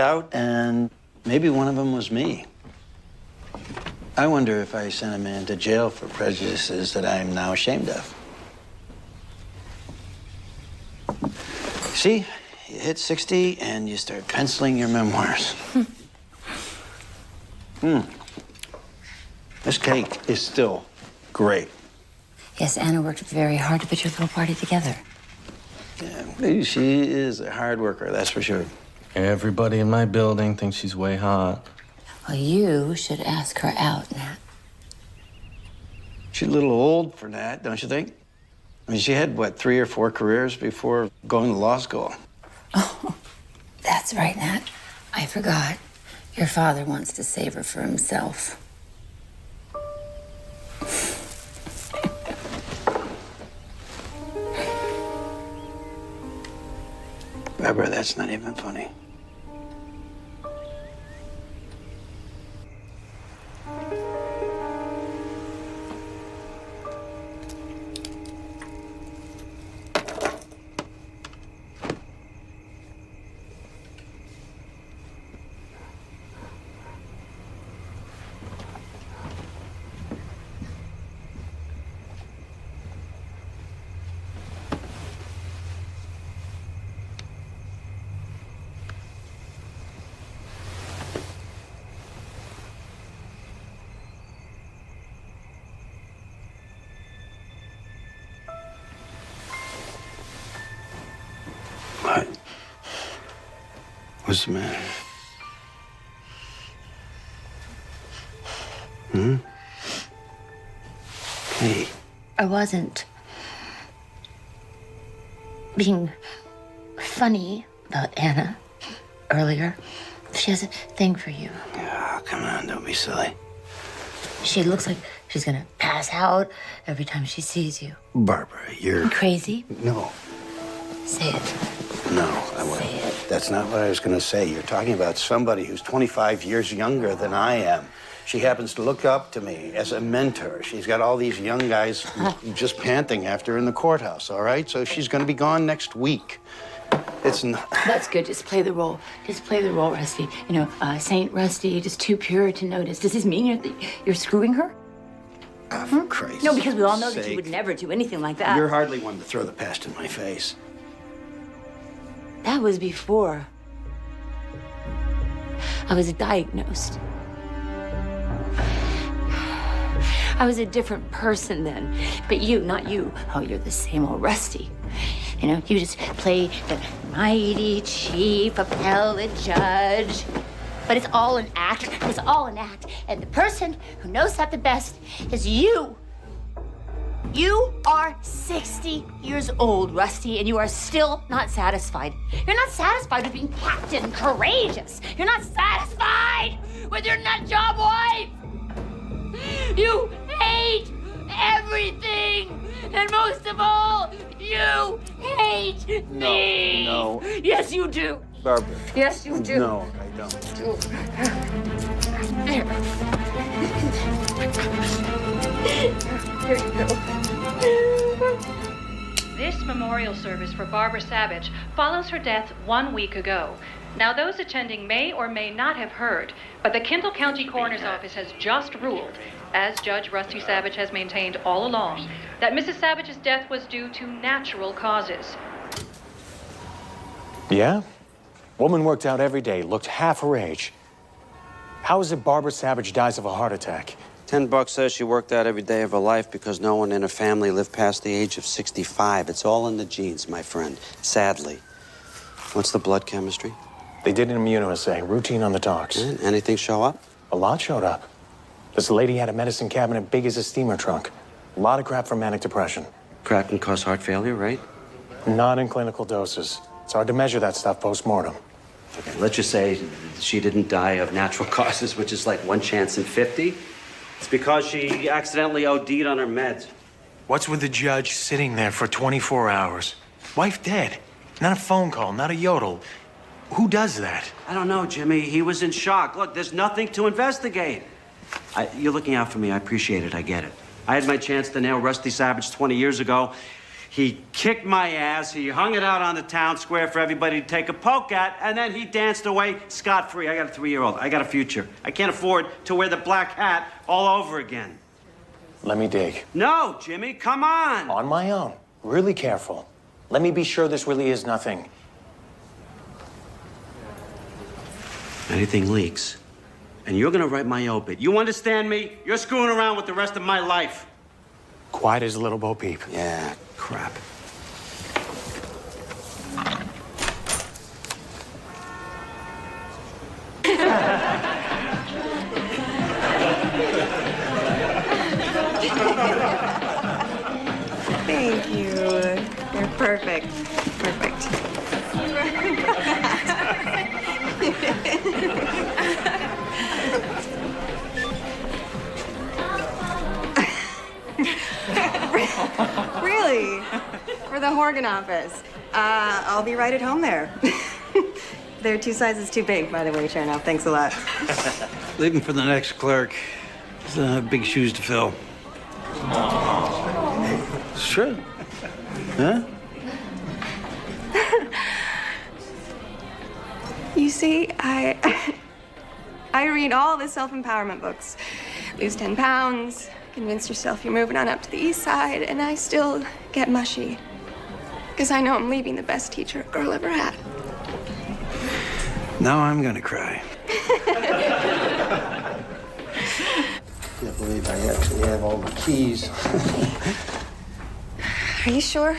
out, and maybe one of them was me. I wonder if I sent a man to jail for prejudices that I am now ashamed of. See, you hit 60 and you start penciling your memoirs. This cake is still great. Yes, Anna worked very hard to put your little party together. Yeah, she is a hard worker, that's for sure. Everybody in my building thinks she's way hot. Well, you should ask her out, Nat. She's a little old for that, don't you think? I mean, she had, what, 3 or 4 careers before going to law school? Oh, that's right, Nat. I forgot. Your father wants to save her for himself. Barbara, that's not even funny. What? What's the matter? Hey. I wasn't being funny about Anna earlier. She has a thing for you. Oh, come on, don't be silly. She looks like she's gonna pass out every time she sees you. Barbara, you're... Crazy? No. Say it. No, I wouldn't. Say it. That's not what I was going to say. You're talking about somebody who's 25 years younger than I am. She happens to look up to me as a mentor. She's got all these young guys just panting after her in the courthouse, all right? So she's going to be gone next week. It's not... That's good. Just play the role. Just play the role, Rusty. You know, Saint Rusty, just too pure to notice. Does this mean you're screwing her? Oh, for Christ's No, because we all know that sake. you would never do anything like that. You're hardly one to throw the past in my face. That was before I was diagnosed. I was a different person then. But you, not you. Oh, you're the same old Rusty. You know, you just play the mighty chief appellate judge. But it's all an act. It's all an act. And the person who knows that the best is you. You are 60 years old, Rusty, and you are still not satisfied. You're not satisfied with being Captain Courageous. You're not satisfied with your nut job wife. You hate everything. And most of all, you hate me. No. Yes, you do. Barbara. Yes, you do. No, I don't. Here you go. This memorial service for Barbara Savage follows her death 1 week ago. Now, those attending may or may not have heard, but the Kendall County Coroner's Office has just ruled, as Judge Rusty Savage has maintained all along, that Mrs. Savage's death was due to natural causes. Yeah? Woman worked out every day, looked half her age. How is it Barbara Savage dies of a heart attack? $10 says she worked out every day of her life because no one in her family lived past the age of 65. It's all in the genes, my friend, sadly. What's the blood chemistry? They did an immunoassay, routine on the docs. Anything show up? A lot showed up. This lady had a medicine cabinet big as a steamer trunk. A lot of crap for manic depression. Crap can cause heart failure, right? Not in clinical doses. It's hard to measure that stuff post-mortem. Okay, let's just say she didn't die of natural causes, which is like 1 chance in 50. It's because she accidentally OD'd on her meds. What's with the judge sitting there for 24 hours? Wife dead. Not a phone call, not a yodel. Who does that? I don't know, Jimmy. He was in shock. Look, there's nothing to investigate. You're looking out for me. I appreciate it. I get it. I had my chance to nail Rusty Savage 20 years ago. He kicked my ass, he hung it out on the town square for everybody to take a poke at, and then he danced away scot-free. I got a 3-year-old. I got a future. I can't afford to wear the black hat all over again. Let me dig. No, Jimmy, come on. On my own. Really careful. Let me be sure this really is nothing. Anything leaks, and you're gonna write my obit. You understand me? You're screwing around with the rest of my life. Quiet as a little Bo Peep. Yeah, crap. Thank you. You're perfect. Perfect. Really? For the Horgan office. I'll be right at home there. They're 2 sizes too big, by the way, Chernoff. Thanks a lot. Leaving for the next clerk. It's big shoes to fill. It's true. Huh? You see, I read all the self-empowerment books. Lose 10 pounds, convince yourself you're moving on up to the east side, and I still get mushy. Because I know I'm leaving the best teacher a girl ever had. Now I'm gonna cry. Can't believe I actually have all the keys. Are you sure?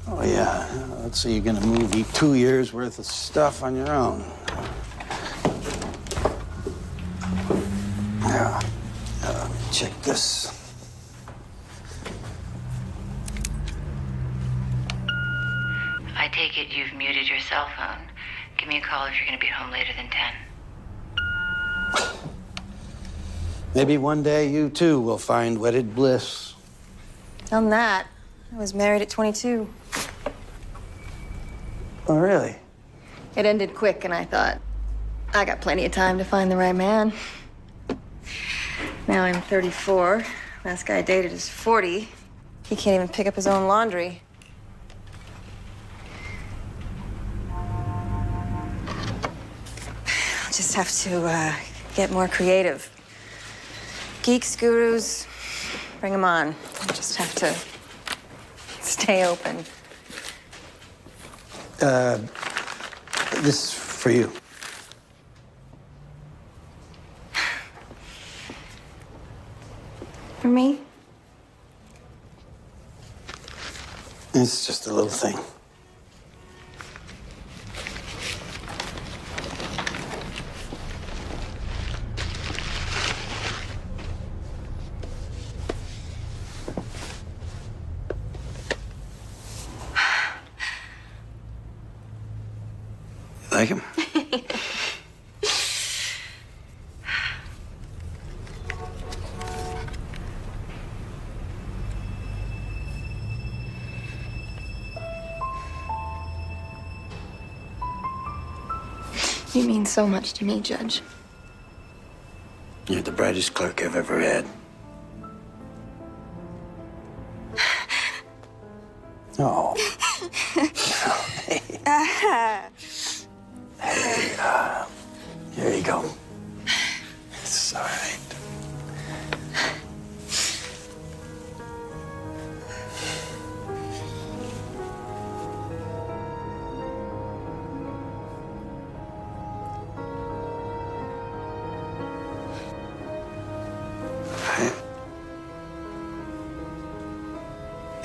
Oh, yeah. Let's see, you're gonna move 2 years worth of stuff on your own. Yeah. Check this. I take it you've muted your cell phone. Give me a call if you're going to be home later than 10. Maybe one day you too will find wedded bliss. On that, I was married at 22. Oh, really? It ended quick, and I thought, I got plenty of time to find the right man. Now I'm 34. Last guy I dated is 40. He can't even pick up his own laundry. I'll just have to get more creative. Geeks, gurus, bring them on. I just have to stay open. This is for you. For me? It's just a little thing. You like him? You mean so much to me, Judge. You're the brightest clerk I've ever had. Oh. Here you go. It's all right.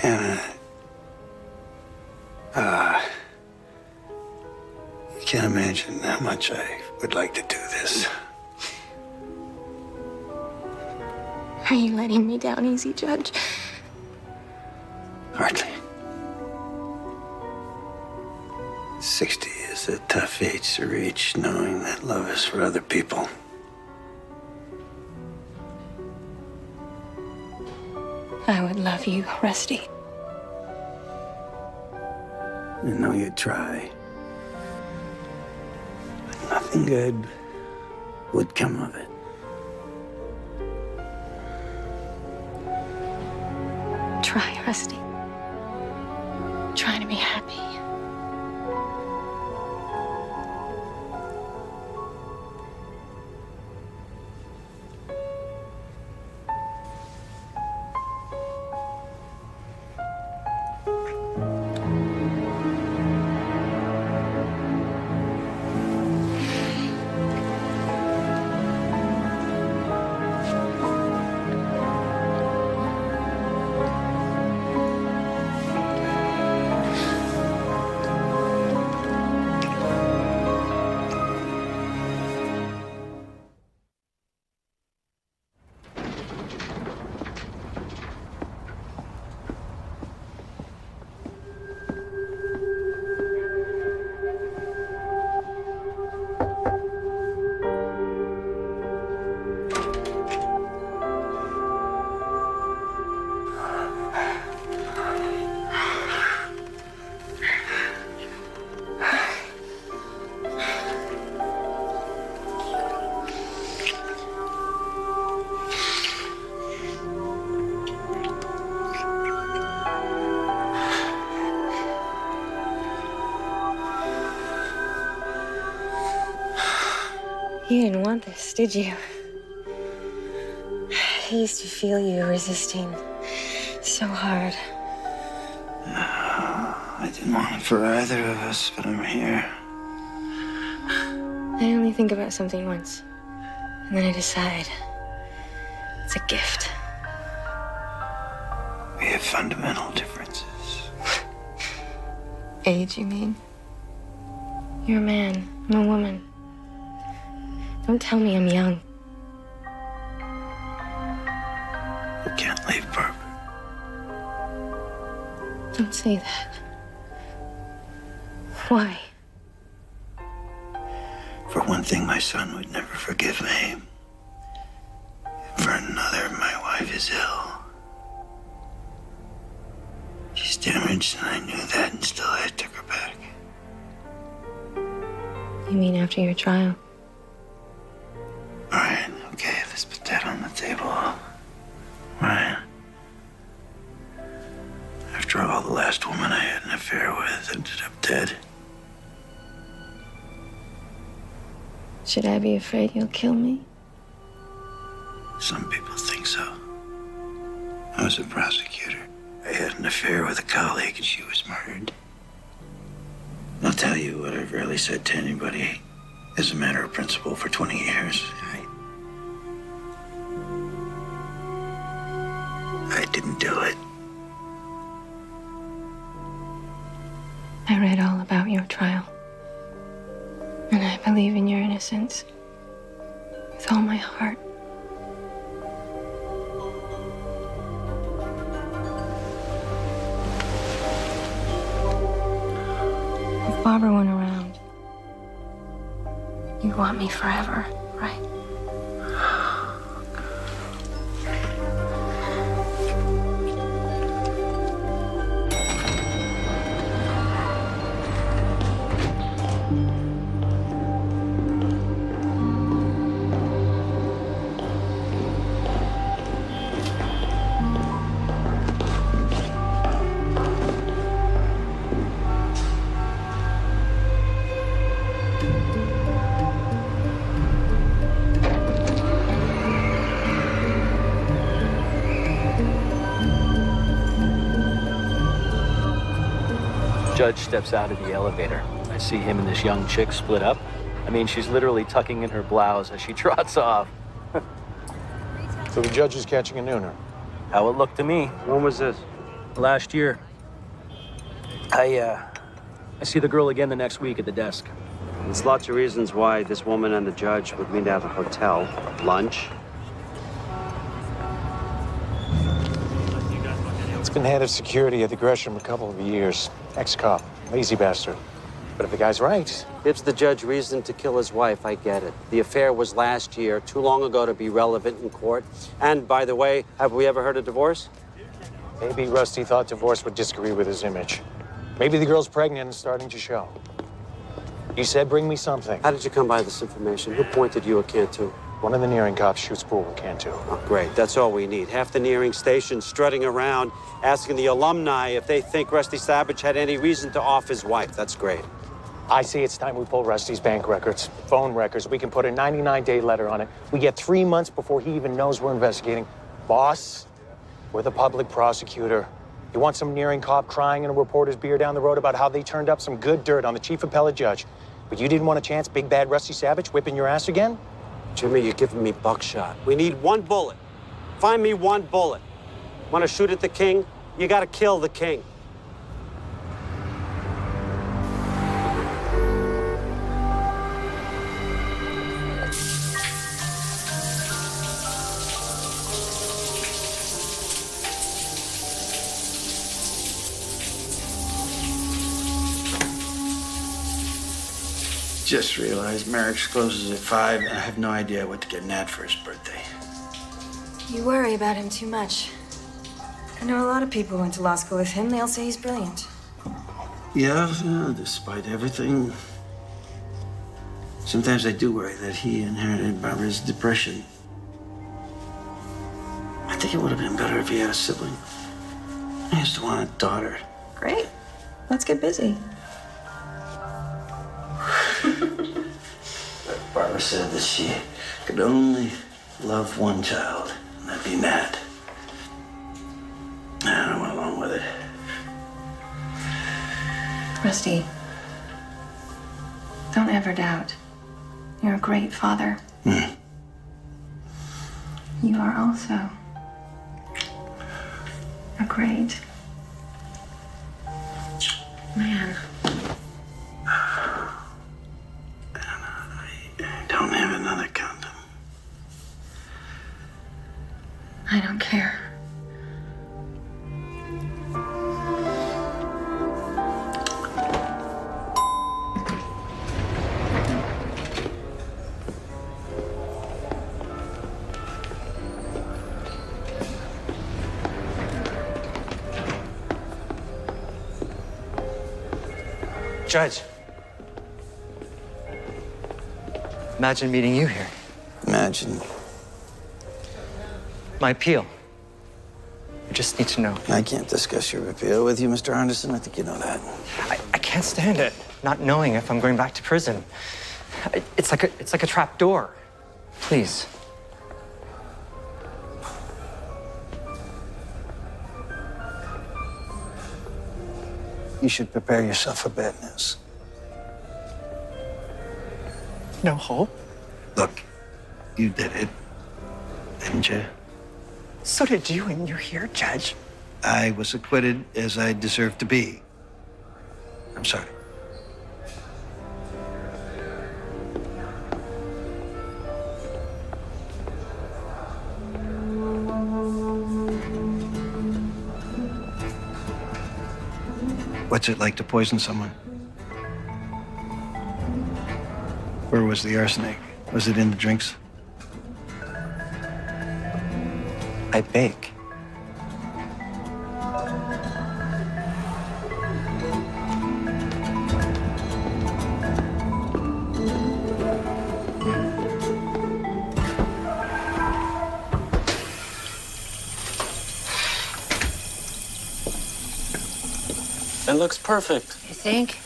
Anna, you can't imagine how much I would like to do this. Are you letting me down easy, Judge? Hardly. 60 is a tough age to reach, knowing that love is for other people. I would love you, Rusty. I know you'd try. But nothing good would come of it. Try, Rusty. trying to be happy. You didn't want this, did you? I used to feel you resisting so hard. I didn't want it for either of us, but I'm here. I only think about something once, and then I decide it's a gift. We have fundamental differences. Age, you mean? You're a man, I'm a woman. Don't tell me I'm young. We can't leave Barbara. Don't say that. Why? For one thing, my son would never forgive me. For another, my wife is ill. She's damaged, and I knew that, and still I took her back. You mean after your trial? All right, okay, let's put that on the table. Right. After all, the last woman I had an affair with ended up dead. Should I be afraid you'll kill me? Some people think so. I was a prosecutor. I had an affair with a colleague and she was murdered. I'll tell you what I've rarely said to anybody as a matter of principle for 20 years. I didn't do it. I read all about your trial. And I believe in your innocence with all my heart. If Barbara weren't around, you'd want me forever, right? Judge steps out of the elevator. I see him and this young chick split up. I mean, she's literally tucking in her blouse as she trots off. So the judge is catching a nooner. How it looked to me. When was this? Last year. I see the girl again the next week at the desk. There's lots of reasons why this woman and the judge would meet at a hotel, lunch. It's been head of security at the Gresham a couple of years. Ex-cop, lazy bastard. But if the guy's right... Gives the judge reason to kill his wife, I get it. The affair was last year, too long ago to be relevant in court. And by the way, have we ever heard of divorce? Maybe Rusty thought divorce would disagree with his image. Maybe the girl's pregnant and starting to show. He said, bring me something. How did you come by this information? Who pointed you a Cantu? One of the nearing cops shoots pool in Cantu. Oh, great. That's all we need. Half the nearing station strutting around, asking the alumni if they think Rusty Savage had any reason to off his wife. That's great. I see it's time we pull Rusty's bank records, phone records. We can put a 99-day letter on it. We get 3 months before he even knows we're investigating. Boss, we're the public prosecutor. You want some nearing cop crying in a reporter's beer down the road about how they turned up some good dirt on the chief appellate judge, but you didn't want a chance big bad Rusty Savage whipping your ass again? Jimmy, you're giving me buckshot. We need one bullet. Find me one bullet. Want to shoot at the king? You got to kill the king. Just realized Merrick's closes at 5, and I have no idea what to get Nat for his birthday. You worry about him too much. I know a lot of people who went to law school with him. They all say he's brilliant. Yeah, despite everything. Sometimes I do worry that he inherited Barbara's depression. I think it would have been better if he had a sibling. I used to want a daughter. Great. Let's get busy. Barbara said that she could only love one child, and that'd be Nat. And I went along with it. Rusty, don't ever doubt. You're a great father. You are also a great man. Don't have another condom. I don't care. Judge. Imagine meeting you here. Imagine. My appeal. I just need to know. I can't discuss your appeal with you, Mr. Henderson. I think you know that. I can't stand it, not knowing if I'm going back to prison. It's like a trap door. Please. You should prepare yourself for bad news. No hope? Look, you did it, didn't you? So did you, and you're here, Judge. I was acquitted as I deserved to be. I'm sorry. What's it like to poison someone? Where was the arsenic? Was it in the drinks? I bake. It looks perfect. You think?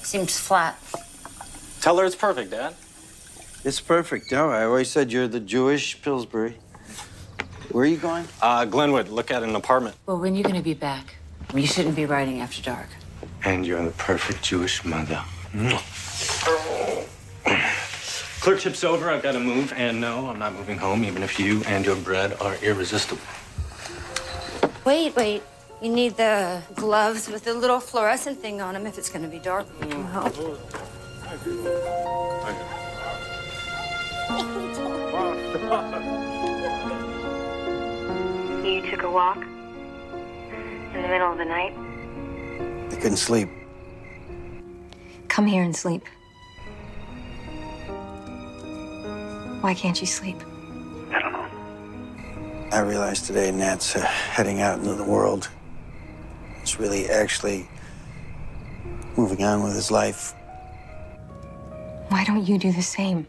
Seems flat. Tell her it's perfect, Dad. It's perfect. No, I always said you're the Jewish Pillsbury. Where are you going? Glenwood, look at an apartment. Well, when are you gonna be back? You shouldn't be riding after dark. And you're the perfect Jewish mother. Clerkship's over, I've got to move. And no, I'm not moving home, even if you and your bread are irresistible. Wait. You need the gloves with the little fluorescent thing on them if it's gonna be dark when you come home. You took a walk in the middle of the night? I couldn't sleep. Come here and sleep. Why can't you sleep? I don't know. I realized today Nat's heading out into the world. He's really actually moving on with his life. Why don't you do the same?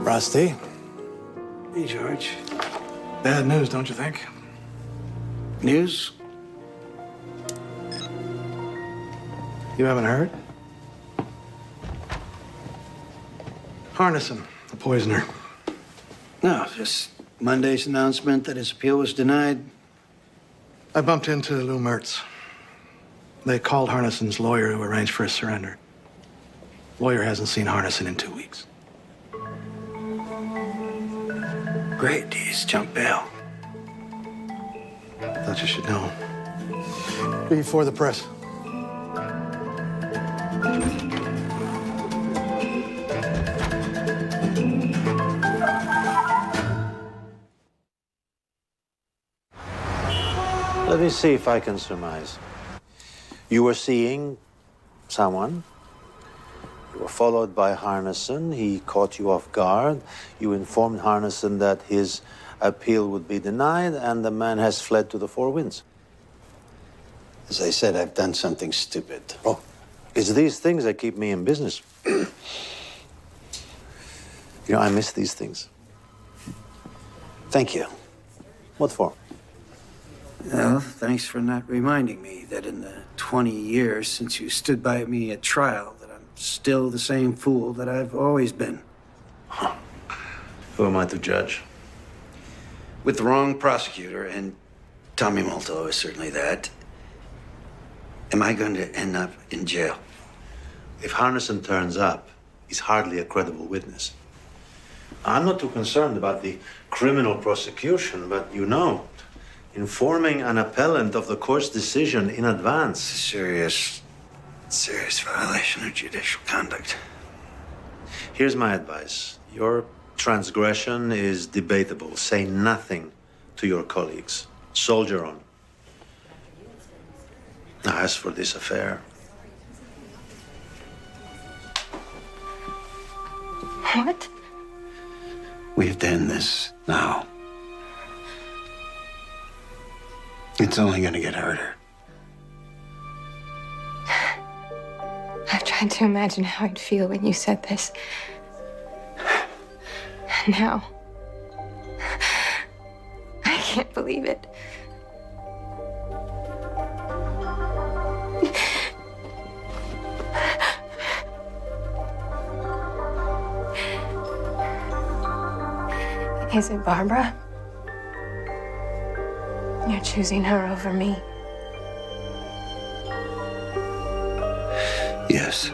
Rusty, Hey, George. bad news, don't you think? News? You haven't heard? Harnison, the poisoner. No, just Monday's announcement that his appeal was denied. I bumped into Lou Mertz. They called Harnison's lawyer who arranged for his surrender. Lawyer hasn't seen Harnison in 2 weeks. Great, he's jumped bail. Thought you should know. Before the press. Let me see if I can surmise. You were seeing someone. You were followed by Harnison. He caught you off guard. You informed Harnison that his appeal would be denied, and the man has fled to the four winds. As I said, I've done something stupid. Oh, it's these things that keep me in business. I miss these things. Thank you. What for? Well, thanks for not reminding me that in the 20 years since you stood by me at trial, that I'm still the same fool that I've always been. Who am I to judge? With the wrong prosecutor, and Tommy Molto is certainly that, am I going to end up in jail? If Harnison turns up, he's hardly a credible witness. I'm not too concerned about the criminal prosecution, but informing an appellant of the court's decision in advance. Serious violation of judicial conduct. Here's my advice. Your transgression is debatable. Say nothing to your colleagues. Soldier on. Now, as for this affair, What? We've done this now. It's only going to get harder. I've tried to imagine how I'd feel when you said this. And now, I can't believe it. Is it Barbara? You're choosing her over me. Yes.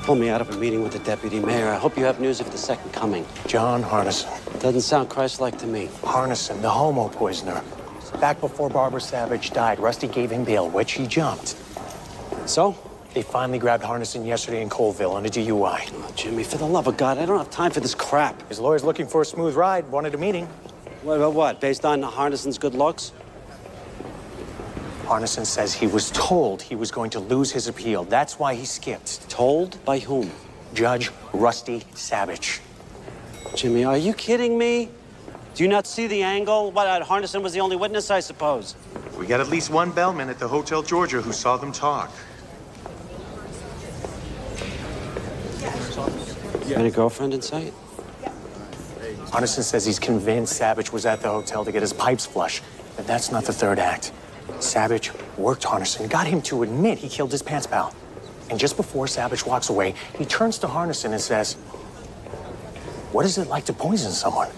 Pull me out of a meeting with the deputy mayor. I hope you have news of the second coming. John Harnison. Doesn't sound Christ-like to me. Harnison, the homo poisoner. Back before Barbara Savage died, Rusty gave him bail, which he jumped. So? They finally grabbed Harnison yesterday in Colville on a DUI. Oh, Jimmy, for the love of God, I don't have time for this crap. His lawyer's looking for a smooth ride, wanted a meeting. What? Based on Harnison's good looks? Harnison says he was told he was going to lose his appeal. That's why he skipped. Told? By whom? Judge Rusty Savage. Jimmy, are you kidding me? Do you not see the angle? What, Harnison was the only witness, I suppose? We got at least one bellman at the Hotel Georgia who saw them talk. Any girlfriend in sight? Harnison says he's convinced Savage was at the hotel to get his pipes flush. But that's not the third act. Savage worked Harnison, got him to admit he killed his pants pal. And just before Savage walks away, he turns to Harnison and says, "What is it like to poison someone?"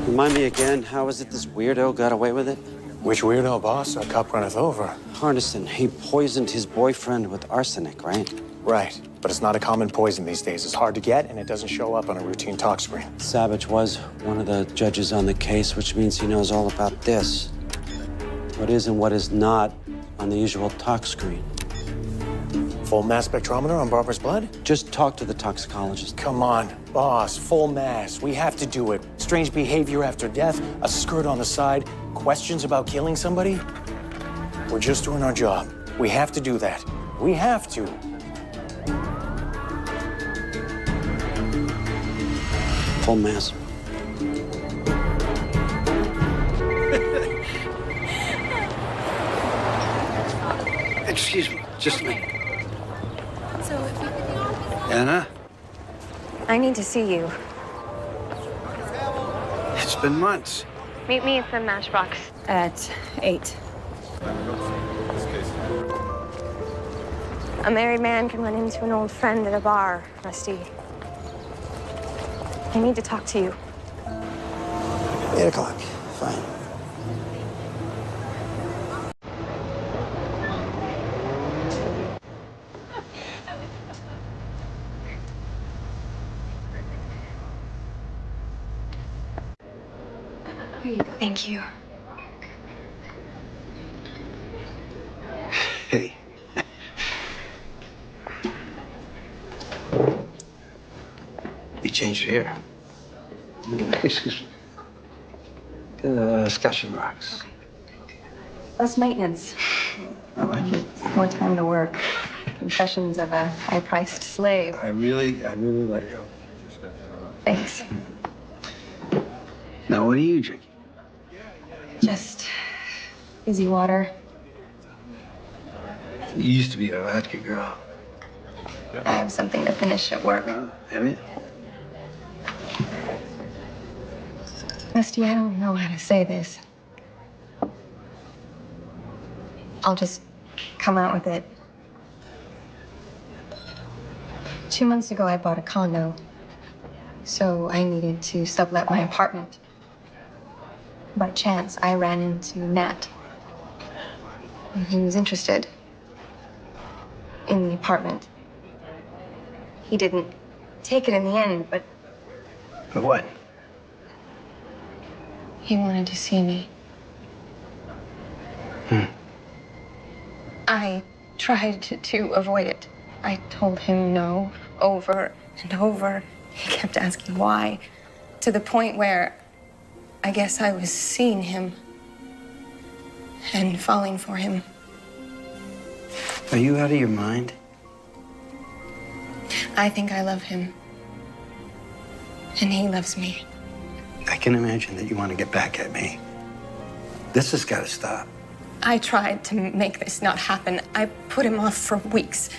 Remind me again, how is it this weirdo got away with it? Which weirdo, boss? A cup runneth over. Harnison, he poisoned his boyfriend with arsenic, right? Right, but it's not a common poison these days. It's hard to get, and it doesn't show up on a routine talk screen. Savage was one of the judges on the case, which means he knows all about this. What is and what is not on the usual talk screen. Full mass spectrometer on Barbara's blood? Just talk to the toxicologist. Come on, boss, full mass. We have to do it. Strange behavior after death, a skirt on the side, questions about killing somebody. We're just doing our job. We have to do that. We have to. Full mass. Excuse me, just a minute. So Anna, I need to see you. it's been months. Meet me at the Matchbox at 8. A married man can run into an old friend at a bar, Rusty. I need to talk to you. 8 o'clock. Fine. Thank you. Hey. You changed here. Excuse me. Scotch and rocks. Less maintenance. I like it. More time to work. Confessions of a high-priced slave. I really like it. Thanks. Now, what are you drinking? Just fizzy water. You used to be a vodka girl. I have something to finish at work. Have you? Rusty, I don't know how to say this. I'll just come out with it. 2 months ago, I bought a condo. So I needed to sublet my apartment. By chance, I ran into Nat. And he was interested in the apartment. He didn't take it in the end, but But what? he wanted to see me. I tried to avoid it. I told him no over and over. He kept asking why, to the point where I guess I was seeing him and falling for him. Are you out of your mind? I think I love him. And he loves me. I can imagine that you want to get back at me. This has got to stop. I tried to make this not happen. I put him off for weeks.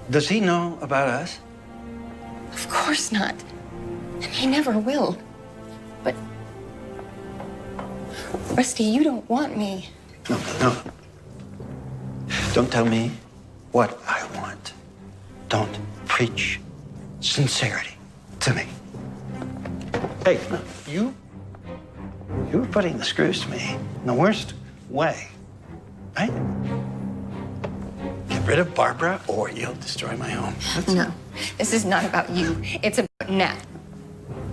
Does he know about us? Of course not. And he never will. But, Rusty, you don't want me. No. Don't tell me what I want. Don't preach sincerity to me. Hey, you were putting the screws to me in the worst way, right? Get rid of Barbara or you'll destroy my home. No, this is not about you. It's about Nat.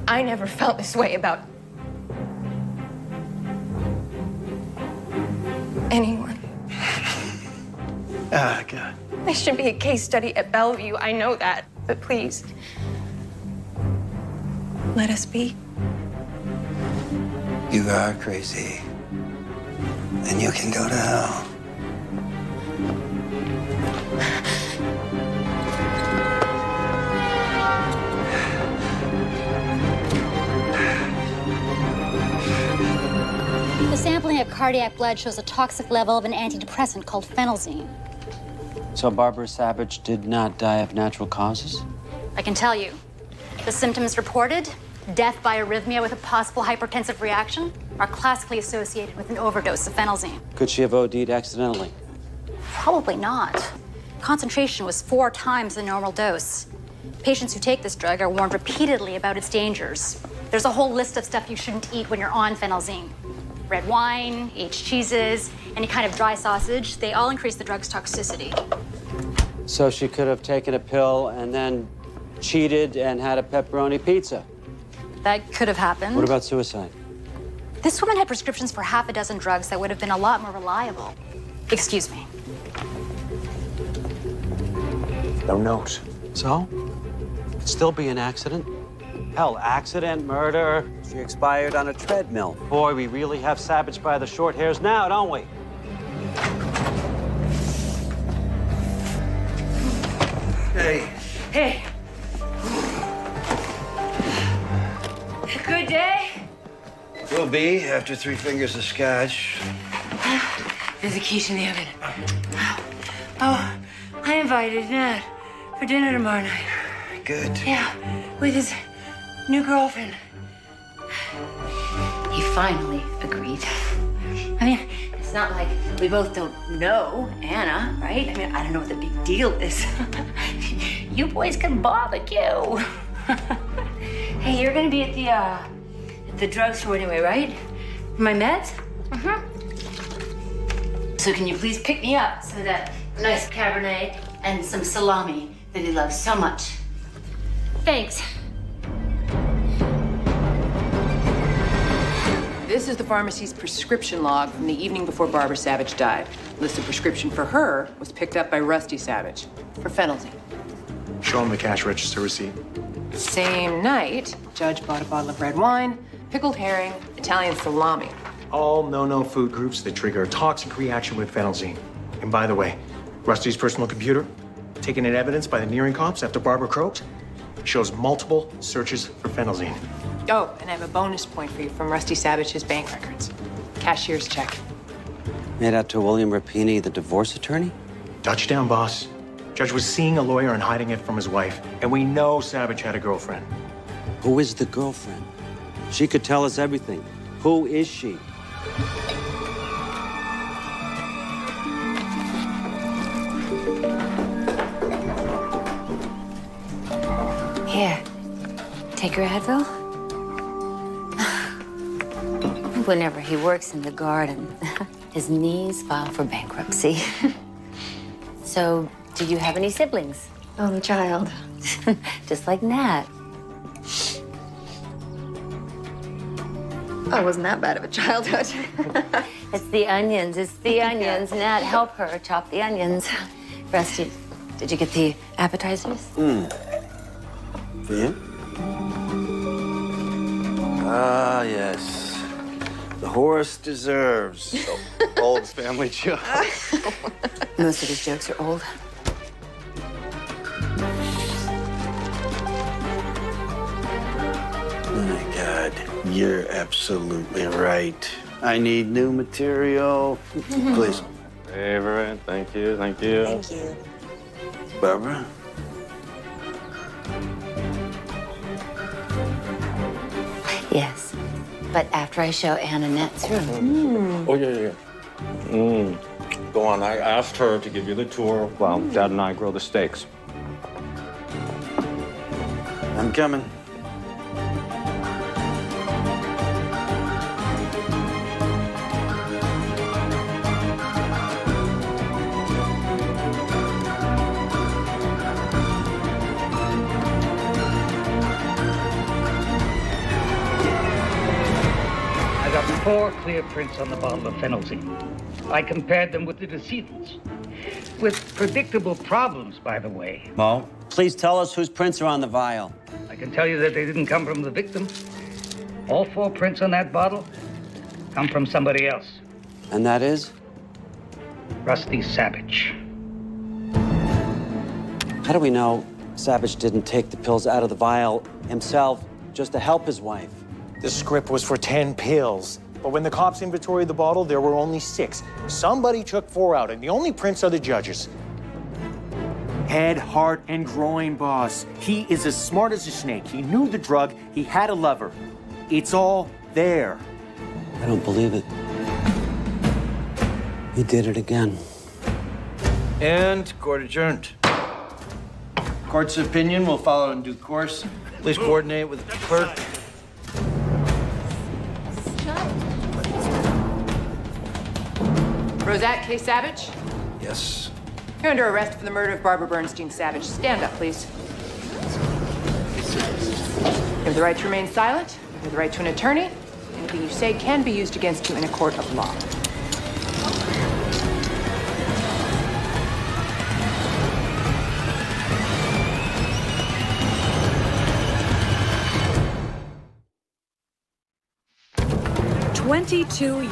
I never felt this way about anyone. Ah, God. I should be a case study at Bellevue. I know that. But please, let us be. You are crazy. And you can go to hell. The sampling of cardiac blood shows a toxic level of an antidepressant called phenelzine. So Barbara Savage did not die of natural causes? I can tell you, the symptoms reported, death by arrhythmia with a possible hypertensive reaction, are classically associated with an overdose of phenelzine. Could she have OD'd accidentally? Probably not. Concentration was 4 times the normal dose. Patients who take this drug are warned repeatedly about its dangers. There's a whole list of stuff you shouldn't eat when you're on phenelzine. Red wine, aged cheeses, any kind of dry sausage, they all increase the drug's toxicity. So she could have taken a pill and then cheated and had a pepperoni pizza. That could have happened. What about suicide? This woman had prescriptions for half a dozen drugs that would have been a lot more reliable. Excuse me. No note. So? Could still be an accident. Hell, accident, murder. She expired on a treadmill. Boy, we really have Savage by the short hairs now, don't we? Hey. Hey. Good day. Will be after 3 fingers of scotch. There's a quiche in the oven. Oh, I invited Nat for dinner tomorrow night. good. Yeah, with his new girlfriend. He finally agreed. I mean, it's not like we both don't know Anna, right? I mean, I don't know what the big deal is. You boys can barbecue. Hey, you're gonna be at the drugstore anyway, right? For my meds? So can you please pick me up some of that nice Cabernet and some salami that he loves so much? Thanks. This is the pharmacy's prescription log from the evening before Barbara Savage died. List of prescription for her was picked up by Rusty Savage for phenelzine. Show him the cash register receipt. Same night, Judge bought a bottle of red wine, pickled herring, Italian salami. All no-no food groups that trigger a toxic reaction with phenelzine. And by the way, Rusty's personal computer, taken in evidence by the nearing cops after Barbara croaked, shows multiple searches for phenelzine. Oh, and I have a bonus point for you from Rusty Savage's bank records. Cashier's check. Made out to William Rapini, the divorce attorney? Touchdown, boss. Judge was seeing a lawyer and hiding it from his wife. And we know Savage had a girlfriend. Who is the girlfriend? She could tell us everything. Who is she? Here, take your Advil. Whenever he works in the garden, his knees file for bankruptcy. So, do you have any siblings? Only child. Just like Nat. Oh, wasn't that bad of a childhood. It's the onions. It's the onions. Nat, help her chop the onions. Rusty, did you get the appetizers? For you? Ah, yes. The horse deserves. Old family joke. Most of his jokes are old. My God, you're absolutely right. I need new material. Please. Favorite. Thank you. Thank you. Thank you. Barbara? Yes, but after I show Anna Net's room. Oh, yeah. Go on. I asked her to give you the tour while Dad and I grow the steaks. I'm coming. I got 4 clear prints on the bottle of phenelzine. I compared them with the decedent's. With predictable problems, by the way. Mo, please tell us whose prints are on the vial. I can tell you that they didn't come from the victim. All 4 prints on that bottle come from somebody else. And that is? Rusty Savage. How do we know Savage didn't take the pills out of the vial himself just to help his wife? The script was for 10 pills. But when the cops inventoried the bottle, there were only 6. Somebody took 4 out, and the only prints are the judge's. Head, heart, and groin, boss. He is as smart as a snake. He knew the drug. He had a lover. It's all there. I don't believe it. He did it again. And court adjourned. Court's opinion will follow in due course. Please coordinate with the clerk. Rosette K. Savage, Yes. you're under arrest for the murder of Barbara Bernstein Savage. Stand up, please. You have the right to remain silent. You have the right to an attorney. Anything you say can be used against you in a court of law.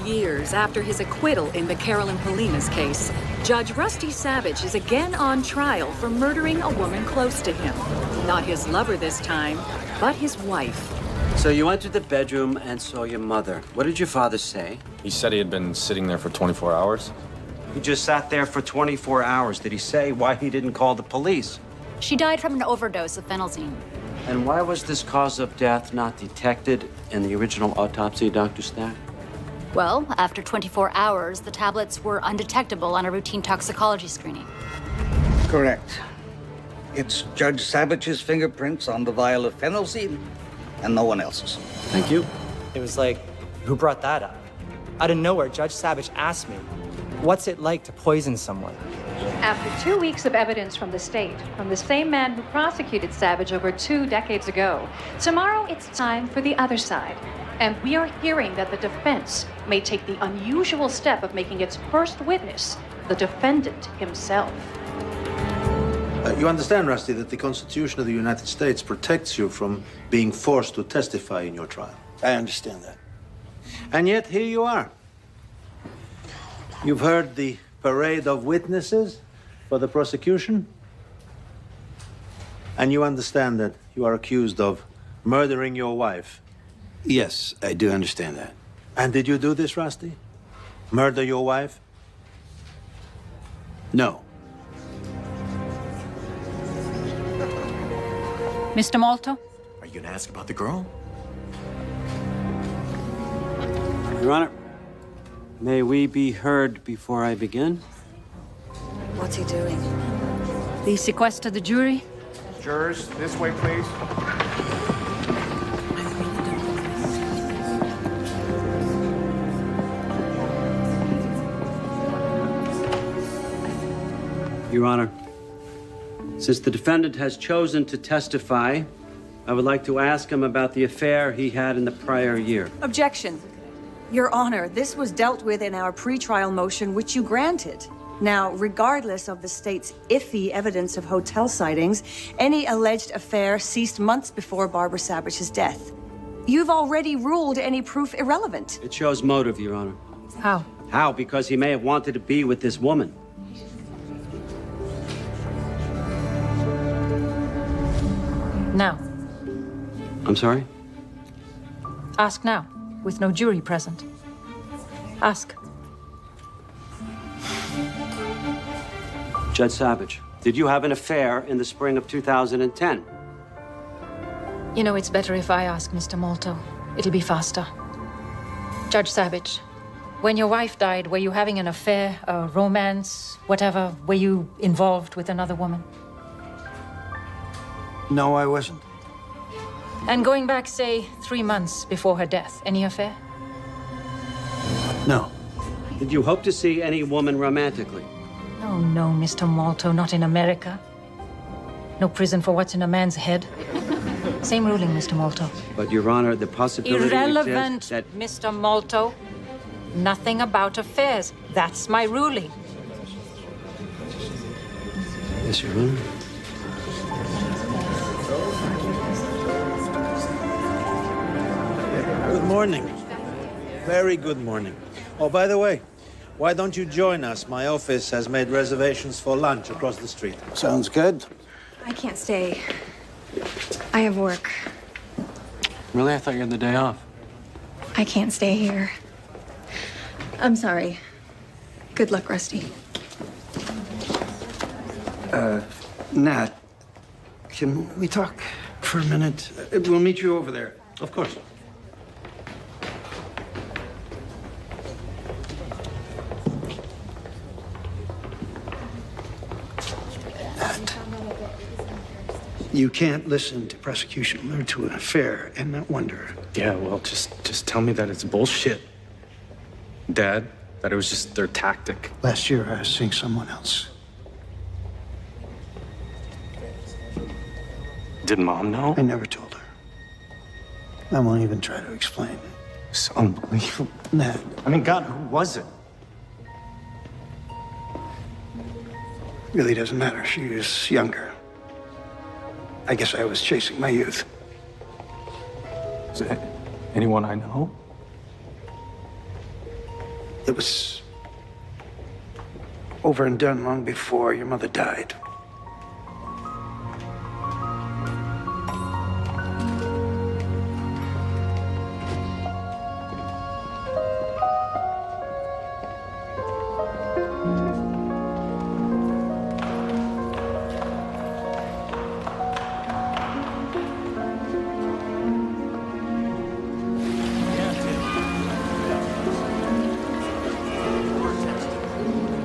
Years after his acquittal in the Carolyn Polinas case, Judge Rusty Savage is again on trial for murdering a woman close to him. Not his lover this time, but his wife. So you went to the bedroom and saw your mother. What did your father say? He said he had been sitting there for 24 hours. He just sat there for 24 hours. Did he say why he didn't call the police? She died from an overdose of phenelzine. And why was this cause of death not detected in the original autopsy, Dr. Stack? Well, after 24 hours, the tablets were undetectable on a routine toxicology screening. Correct. It's Judge Savage's fingerprints on the vial of phenelzine and no one else's. Thank you. It was like, who brought that up? Out of nowhere, Judge Savage asked me, what's it like to poison someone? After 2 weeks of evidence from the state, from the same man who prosecuted Savage over 2 decades ago, tomorrow it's time for the other side. And we are hearing that the defense may take the unusual step of making its first witness the defendant himself. You understand, Rusty, that the Constitution of the United States protects you from being forced to testify in your trial. I understand that. And yet, here you are. You've heard the parade of witnesses for the prosecution, and you understand that you are accused of murdering your wife. Yes, I do understand that. And did you do this, Rusty? Murder your wife? No. Mr. Malto? Are you gonna ask about the girl? Your Honor, may we be heard before I begin? What's he doing? Please sequester the jury. Jurors, this way, please. Your Honor, since the defendant has chosen to testify, I would like to ask him about the affair he had in the prior year. Objection. Your Honor, this was dealt with in our pretrial motion, which you granted. Now, regardless of the state's iffy evidence of hotel sightings, any alleged affair ceased months before Barbara Savage's death. You've already ruled any proof irrelevant. It shows motive, Your Honor. How? How? Because he may have wanted to be with this woman. Now. I'm sorry? Ask now, with no jury present. Ask. Judge Savage, did you have an affair in the spring of 2010? You know, it's better if I ask, Mr. Malto. It'll be faster. Judge Savage, when your wife died, were you having an affair, a romance, whatever? Were you involved with another woman? No, I wasn't. And going back, say, 3 months before her death, any affair? No. Did you hope to see any woman romantically? Oh, no, Mr. Malto, not in America. No prison for what's in a man's head. Same ruling, Mr. Malto. But, Your Honor, the possibility Irrelevant, exists that... Mr. Malto. Nothing about affairs. That's my ruling. Yes, Your Honor. Good morning. Very good morning. Oh, by the way, why don't you join us? My office has made reservations for lunch across the street. Sounds good. I can't stay. I have work. Really? I thought you had the day off. I can't stay here. I'm sorry. Good luck, Rusty. Nat, can we talk for a minute? We'll meet you over there. Of course. Nat, you can't listen to prosecution allude to an affair and not wonder. Yeah, well, just tell me that it's bullshit. Dad, that it was just their tactic. Last year, I was seeing someone else. Did Mom know? I never told her. I won't even try to explain. It's unbelievable. Nat. I mean, God, who was it? Really doesn't matter. She was younger. I guess I was chasing my youth. Is it anyone I know? It was over and done long before your mother died.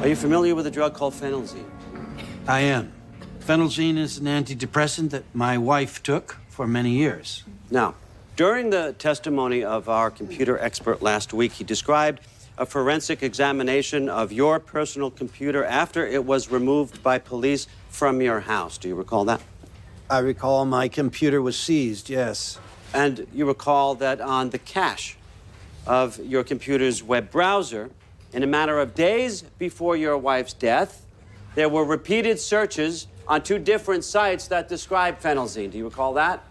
Are you familiar with a drug called phenelzine? I am. Phenelzine is an antidepressant that my wife took for many years. Now, during the testimony of our computer expert last week, he described a forensic examination of your personal computer after it was removed by police from your house. Do you recall that? I recall my computer was seized, yes. And you recall that on the cache of your computer's web browser, in a matter of days before your wife's death, there were repeated searches on 2 different sites that describe phenelzine. Do you recall that?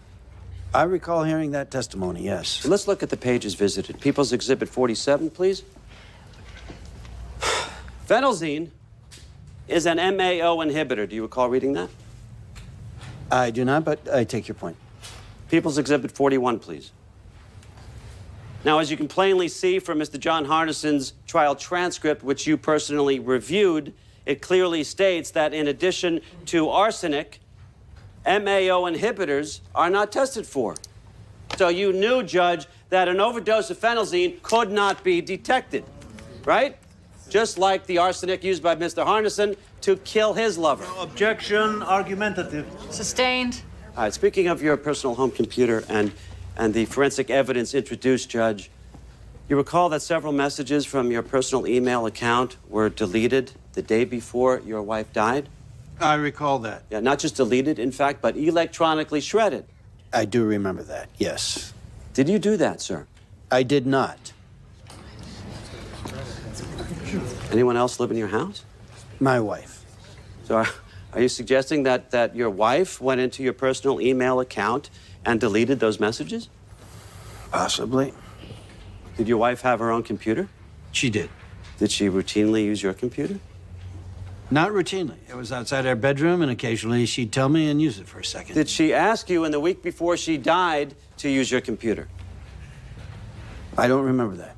I recall hearing that testimony, yes. So let's look at the pages visited. People's Exhibit 47, please. Phenelzine is an MAO inhibitor. Do you recall reading that? I do not, but I take your point. People's Exhibit 41, please. Now, as you can plainly see from Mr. John Harnison's trial transcript, which you personally reviewed, it clearly states that in addition to arsenic, MAO inhibitors are not tested for. So you knew, Judge, that an overdose of phenelzine could not be detected, right? Just like the arsenic used by Mr. Harnison to kill his lover. No objection, argumentative. Sustained. All right, speaking of your personal home computer and the forensic evidence introduced, Judge, you recall that several messages from your personal email account were deleted the day before your wife died? I recall that. Yeah, not just deleted, in fact, but electronically shredded. I do remember that, yes. Did you do that, sir? I did not. Anyone else live in your house? My wife. So are you suggesting that your wife went into your personal email account and deleted those messages? Possibly. Did your wife have her own computer? She did. Did she routinely use your computer? Not routinely. It was outside our bedroom, and occasionally she'd tell me and use it for a second. Did she ask you in the week before she died to use your computer? I don't remember that.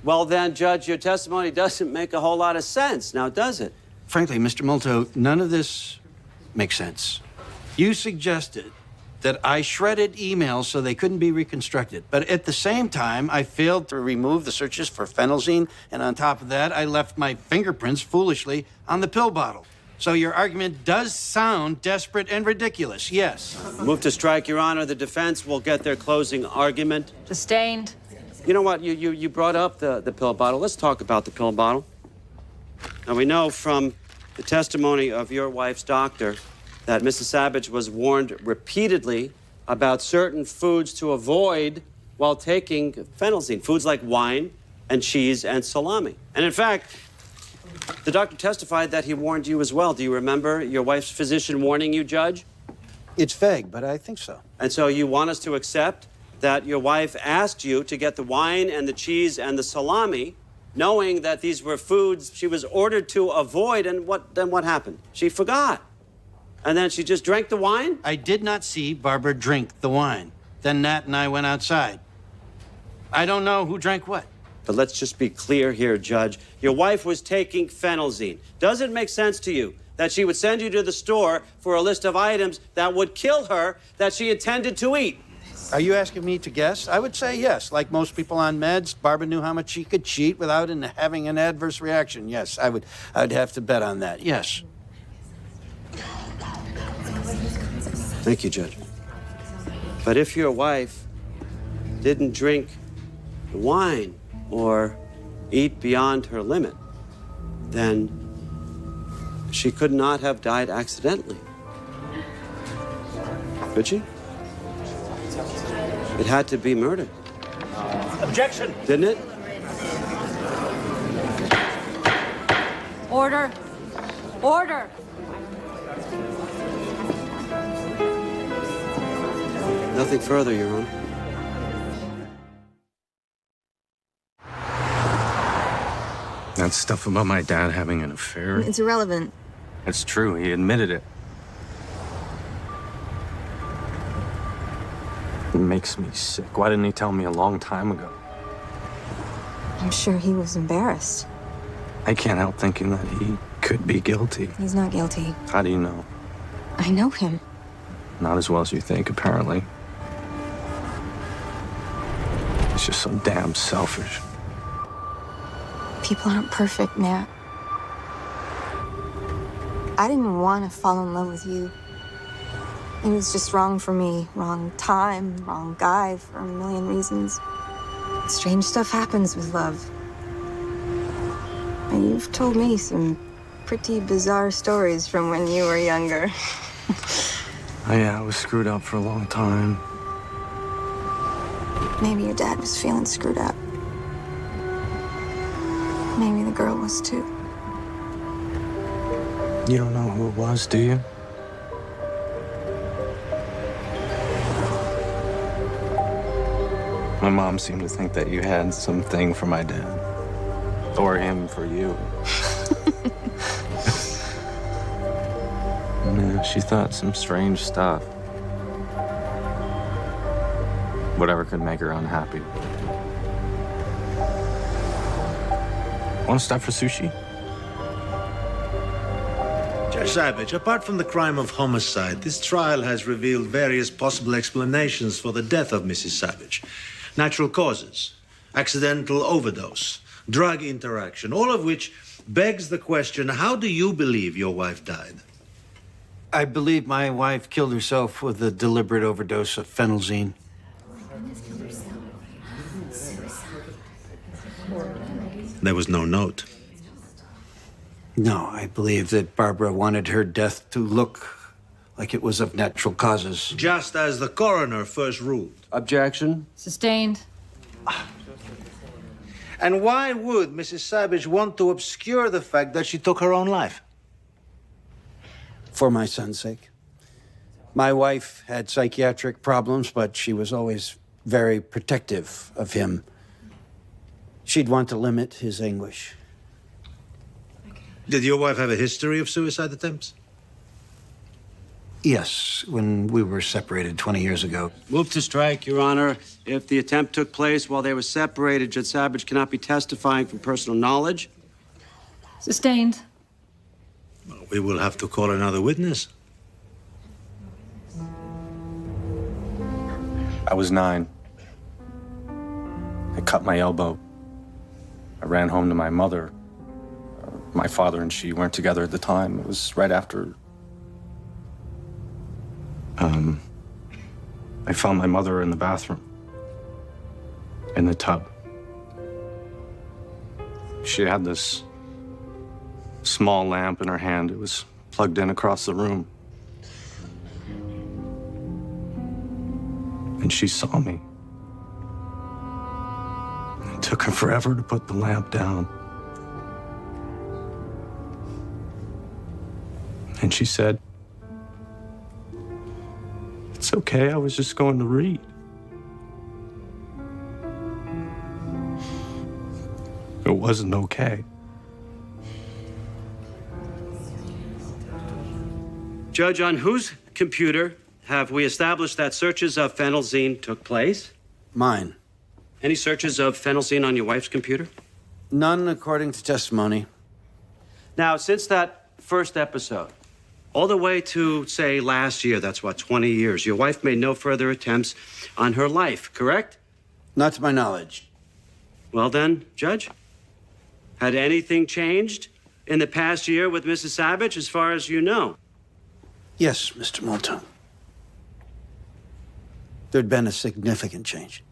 Well, then, Judge, your testimony doesn't make a whole lot of sense, now does it? Frankly, Mr. Molto, none of this makes sense. You suggested that I shredded emails so they couldn't be reconstructed. But at the same time, I failed to remove the searches for phenelzine, and on top of that, I left my fingerprints foolishly on the pill bottle. So your argument does sound desperate and ridiculous, yes. Move to strike, Your Honor. The defense will get their closing argument. Sustained. You know what? You brought up the pill bottle. Let's talk about the pill bottle. Now, we know from the testimony of your wife's doctor that Mrs. Savage was warned repeatedly about certain foods to avoid while taking phenelzine, foods like wine and cheese and salami. And in fact, the doctor testified that he warned you as well. Do you remember your wife's physician warning you, Judge? It's vague, but I think so. And so you want us to accept that your wife asked you to get the wine and the cheese and the salami, knowing that these were foods she was ordered to avoid, and then what happened? She forgot. And then she just drank the wine? I did not see Barbara drink the wine. Then Nat and I went outside. I don't know who drank what. But let's just be clear here, Judge. Your wife was taking phenelzine. Does it make sense to you that she would send you to the store for a list of items that would kill her that she intended to eat? Are you asking me to guess? I would say yes. Like most people on meds, Barbara knew how much she could cheat without having an adverse reaction. Yes, I'd have to bet on that. Yes. Thank you, Judge. But if your wife didn't drink the wine or eat beyond her limit, then she could not have died accidentally. Could she? It had to be murder. Objection! Didn't it? Order. Order. Nothing further, Your Honor. That stuff about my dad having an affair, It's irrelevant. it's true. He admitted it. It makes me sick. Why didn't he tell me a long time ago? I'm sure he was embarrassed. I can't help thinking that he could be guilty. He's not guilty. How do you know? I know him. Not as well as you think, apparently. He's just so damn selfish. People aren't perfect, Nat. I didn't want to fall in love with you. It was just wrong for me. Wrong time, wrong guy for a million reasons. Strange stuff happens with love. And you've told me some pretty bizarre stories from when you were younger. Oh, yeah, I was screwed up for a long time. Maybe your dad was feeling screwed up. Maybe the girl was too. You don't know who it was, do you? My mom seemed to think that you had something for my dad. Or him for you. Yeah, she thought some strange stuff. Whatever could make her unhappy. Want to stop for sushi? Judge Savage, apart from the crime of homicide, this trial has revealed various possible explanations for the death of Mrs. Savage. Natural causes, accidental overdose, drug interaction, all of which begs the question, how do you believe your wife died? I believe my wife killed herself with a deliberate overdose of phenelzine. There was no note. No, I believe that Barbara wanted her death to look like it was of natural causes. Just as the coroner first ruled. Objection. Sustained. And why would Mrs. Savage want to obscure the fact that she took her own life? For my son's sake. My wife had psychiatric problems, but she was always very protective of him. She'd want to limit his anguish. Did your wife have a history of suicide attempts? Yes, when we were separated 20 years ago. Move to strike, Your Honor. If the attempt took place while they were separated, Judge Savage cannot be testifying from personal knowledge. Sustained. Well, we will have to call another witness. I was 9. I cut my elbow. I ran home to my mother. My father and she weren't together at the time. It was right after... I found my mother in the bathroom. In the tub. She had this small lamp in her hand. It was plugged in across the room. And she saw me. It took her forever to put the lamp down. And she said, "It's okay, I was just going to read." It wasn't okay. Judge, on whose computer have we established that searches of phenelzine took place? Mine. Any searches of phenelzine on your wife's computer? None according to testimony. Now, since that first episode, all the way to, say, last year, that's what, 20 years, your wife made no further attempts on her life, correct? Not to my knowledge. Well then, Judge, had anything changed in the past year with Mrs. Savage, as far as you know? Yes, Mr. Moulton. There'd been a significant change.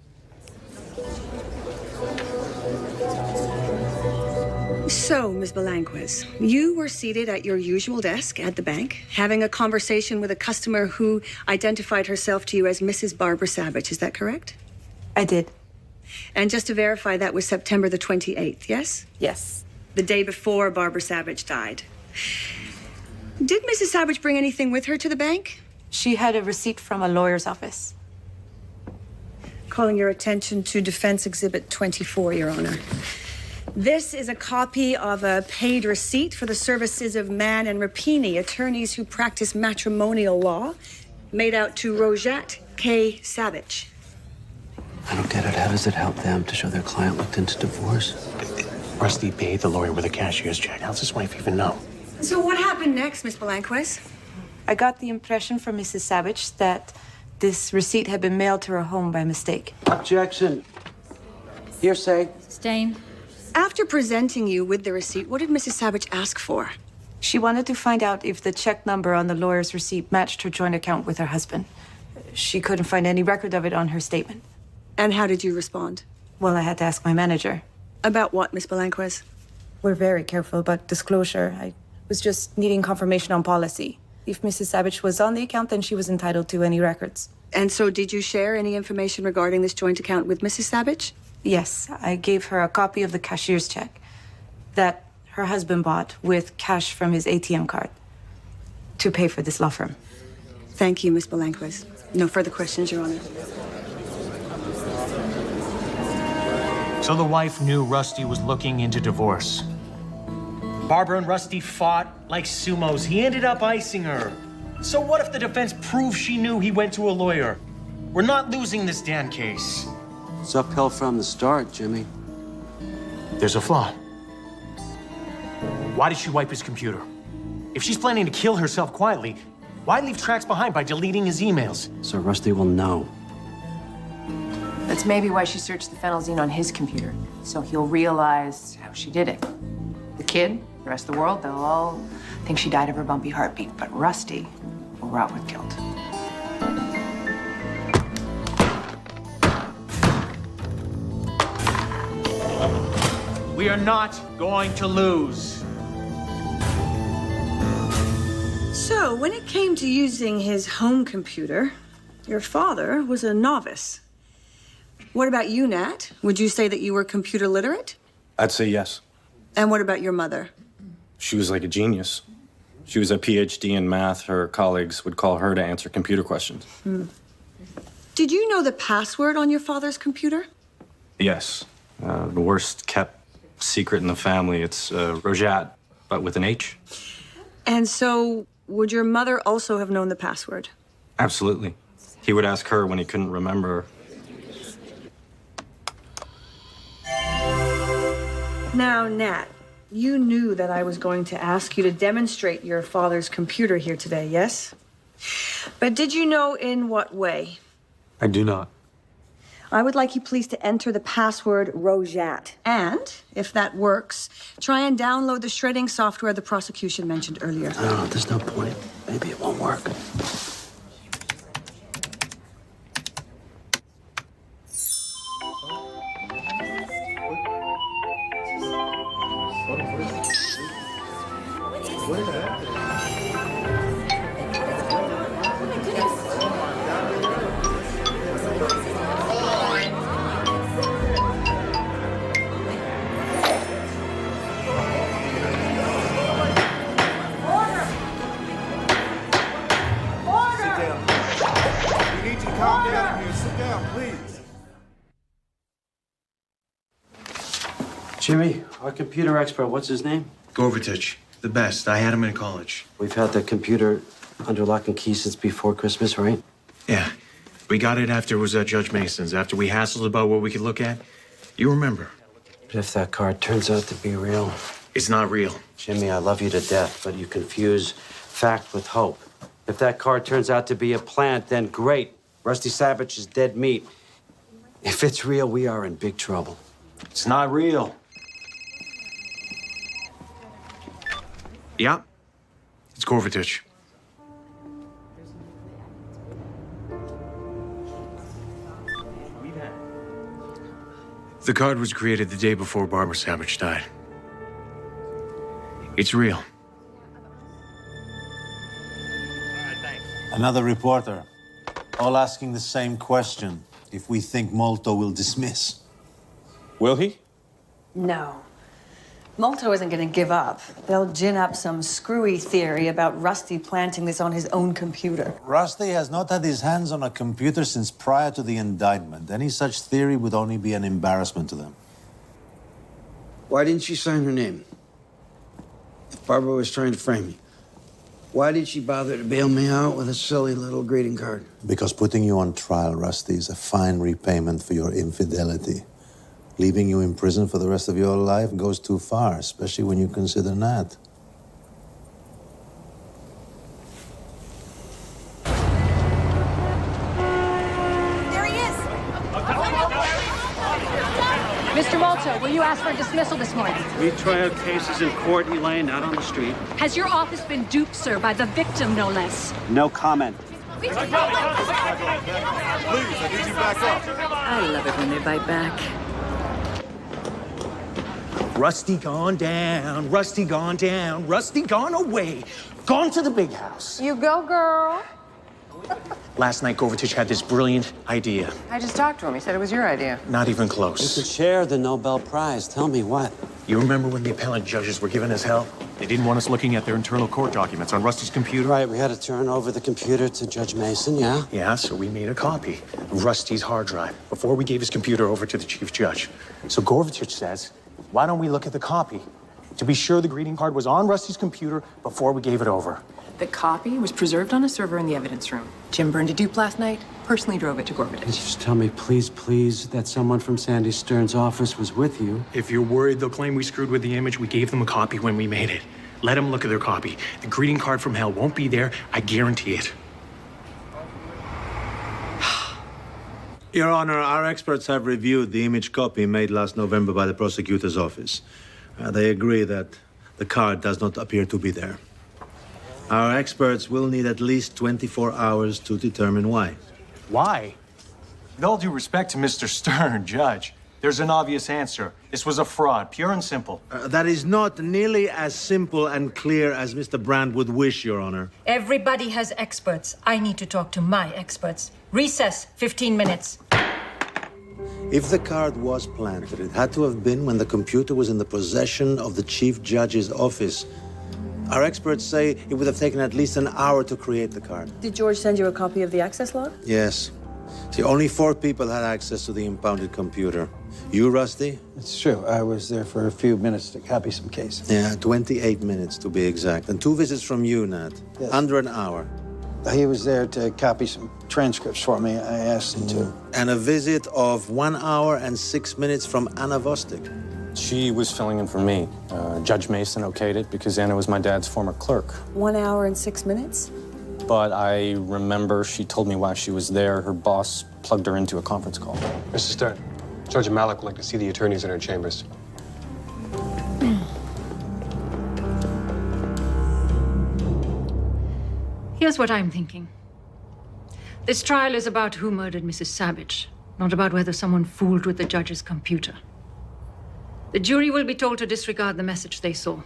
So, Ms. Belanquez, you were seated at your usual desk at the bank, having a conversation with a customer who identified herself to you as Mrs. Barbara Savage. Is that correct? I did. And just to verify, that was September the 28th, yes? Yes. The day before Barbara Savage died. Did Mrs. Savage bring anything with her to the bank? She had a receipt from a lawyer's office. Calling your attention to Defense Exhibit 24, Your Honor. This is a copy of a paid receipt for the services of Mann and Rapini, attorneys who practice matrimonial law, made out to Rosette K. Savage. I don't get it. How does it help them to show their client looked into divorce? Rusty paid the lawyer with a cashier's check. How's his wife even know? So what happened next, Miss Belanquez? I got the impression from Mrs. Savage that this receipt had been mailed to her home by mistake. Objection. Hearsay. Sustained. After presenting you with the receipt, what did Mrs. Savage ask for? She wanted to find out if the check number on the lawyer's receipt matched her joint account with her husband. She couldn't find any record of it on her statement. And how did you respond? Well, I had to ask my manager. About what, Miss Belanquez? We're very careful about disclosure. I was just needing confirmation on policy. If Mrs. Savage was on the account, then she was entitled to any records. And so did you share any information regarding this joint account with Mrs. Savage? Yes, I gave her a copy of the cashier's check that her husband bought with cash from his ATM card to pay for this law firm. Thank you, Miss Belanquez. No further questions, Your Honor. So the wife knew Rusty was looking into divorce. Barbara and Rusty fought like sumos. He ended up icing her. So what if the defense proves she knew he went to a lawyer? We're not losing this damn case. It's uphill from the start, Jimmy. There's a flaw. Why did she wipe his computer? If she's planning to kill herself quietly, why leave tracks behind by deleting his emails? So Rusty will know. That's maybe why she searched the phenelzine on his computer, so he'll realize how she did it. The kid, the rest of the world, they'll all think she died of her bumpy heartbeat, but Rusty will rot with guilt. We are not going to lose. So, when it came to using his home computer, your father was a novice. What about you, Nat? Would you say that you were computer literate? I'd say yes. And what about your mother? She was like a genius. She was a PhD in math. Her colleagues would call her to answer computer questions. Did you know the password on your father's computer? Yes. The worst kept secret in the family. It's Rojat, but with an H. And so, would your mother also have known the password? Absolutely. He would ask her when he couldn't remember. Now, Nat, you knew that I was going to ask you to demonstrate your father's computer here today, yes? But did you know in what way? I do not. I would like you please to enter the password Rojat. And, if that works, try and download the shredding software the prosecution mentioned earlier. No, there's no point. Maybe it won't work. Jimmy, our computer expert, what's his name? Gorvatich, the best. I had him in college. We've had the computer under lock and key since before Christmas, right? Yeah. We got it after it was at Judge Mason's, after we hassled about what we could look at. You remember. But if that card turns out to be real... It's not real. Jimmy, I love you to death, but you confuse fact with hope. If that card turns out to be a plant, then great. Rusty Savage is dead meat. If it's real, we are in big trouble. It's not real. Yeah. It's Gorvatich. The card was created the day before Barbara Savage died. It's real. Another reporter, all asking the same question. If we think Molto will dismiss. Will he? No. Molto isn't going to give up. They'll gin up some screwy theory about Rusty planting this on his own computer. Rusty has not had his hands on a computer since prior to the indictment. Any such theory would only be an embarrassment to them. Why didn't she sign her name? If Barbara was trying to frame me, why did she bother to bail me out with a silly little greeting card? Because putting you on trial, Rusty, is a fine repayment for your infidelity. Leaving you in prison for the rest of your life goes too far, especially when you consider Nat. Mr. Molto, Roberto, will you ask for a dismissal this morning? Retrial cases in court, Elaine, not on the street. Has your office been duped, sir, by the victim, no less? No comment. Please, I need you back up. I love it when they bite back. Rusty gone down, Rusty gone down, Rusty gone away, gone to the big house. You go, girl. Last night, Govetich had this brilliant idea. I just talked to him. He said it was your idea. Not even close. To share the Nobel Prize. Tell me what. You remember when the appellant judges were giving us hell? They didn't want us looking at their internal court documents on Rusty's computer. Right, we had to turn over the computer to Judge Mason, yeah? Yeah, so we made a copy of Rusty's hard drive before we gave his computer over to the chief judge. So Govetich says, why don't we look at the copy to be sure the greeting card was on Rusty's computer before we gave it over? The copy was preserved on a server in the evidence room. Jim burned a dupe last night, personally drove it to Gorbidich. Just tell me, please, please, that someone from Sandy Stern's office was with you. If you're worried they'll claim we screwed with the image, we gave them a copy when we made it. Let them look at their copy. The greeting card from hell won't be there, I guarantee it. Your Honor, our experts have reviewed the image copy made last November by the prosecutor's office. They agree that the card does not appear to be there. Our experts will need at least 24 hours to determine why. Why? With all due respect to Mr. Stern, Judge, there's an obvious answer. This was a fraud, pure and simple. That is not nearly as simple and clear as Mr. Brand would wish, Your Honor. Everybody has experts. I need to talk to my experts. Recess, 15 minutes. If the card was planted, it had to have been when the computer was in the possession of the Chief Judge's office. Our experts say it would have taken at least an hour to create the card. Did George send you a copy of the access log? Yes. See, only 4 people had access to the impounded computer. You, Rusty? It's true. I was there for a few minutes to copy some cases. Yeah, 28 minutes to be exact. And 2 visits from you, Nat. Yes. Under an hour. He was there to copy some transcripts for me. I asked him to. And a visit of 1 hour and 6 minutes from Anna Vostok. She was filling in for me. Judge Mason okayed it because Anna was my dad's former clerk. 1 hour and 6 minutes? But I remember she told me while she was there, her boss plugged her into a conference call. Mr. Stern, Judge Malik would like to see the attorneys in her chambers. Here's what I'm thinking. This trial is about who murdered Mrs. Savage, not about whether someone fooled with the judge's computer. The jury will be told to disregard the message they saw.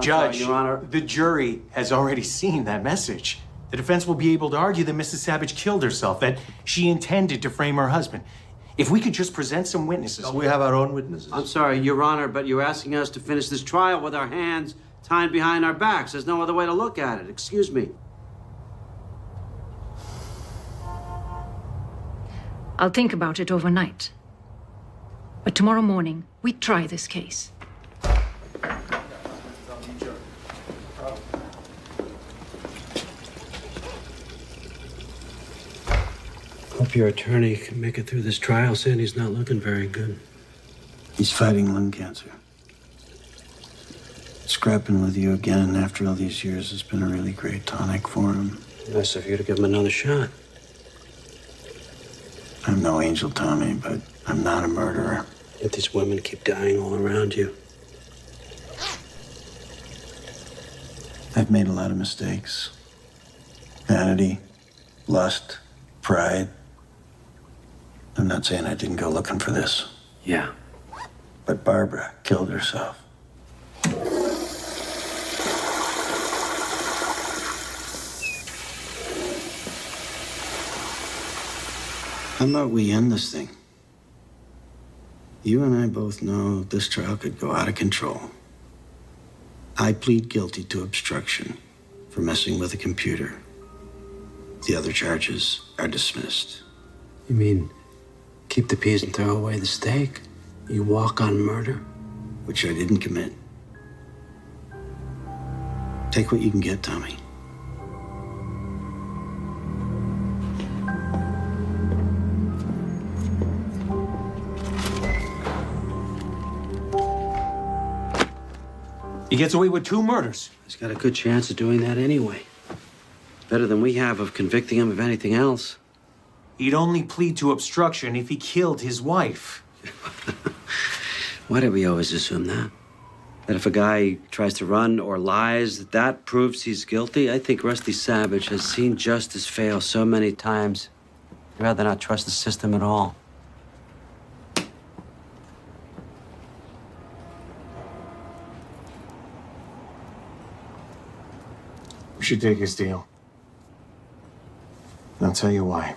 Judge, Your Honor. the jury has already seen that message. The defense will be able to argue that Mrs. Savage killed herself, that she intended to frame her husband. If we could just present some witnesses. We have our own witnesses. I'm sorry, Your Honor, but you're asking us to finish this trial with our hands tied behind our backs. There's no other way to look at it. Excuse me. I'll think about it overnight. But tomorrow morning, we try this case. Hope your attorney can make it through this trial. Sandy's not looking very good. He's fighting lung cancer. Scrapping with you again after all these years has been a really great tonic for him. Nice of you to give him another shot. I'm no angel, Tommy, but I'm not a murderer. Yet these women keep dying all around you. I've made a lot of mistakes. Vanity, lust, pride. I'm not saying I didn't go looking for this. Yeah. But Barbara killed herself. How about we end this thing? You and I both know this trial could go out of control. I plead guilty to obstruction for messing with a computer. The other charges are dismissed. You mean keep the peas and throw away the steak? You walk on murder? Which I didn't commit. Take what you can get, Tommy. He gets away with 2 murders. He's got a good chance of doing that anyway. Better than we have of convicting him of anything else. He'd only plead to obstruction if he killed his wife. Why do we always assume that? That if a guy tries to run or lies, that proves he's guilty? I think Rusty Savage has seen justice fail so many times. I'd rather not trust the system at all. We should take his deal. And I'll tell you why.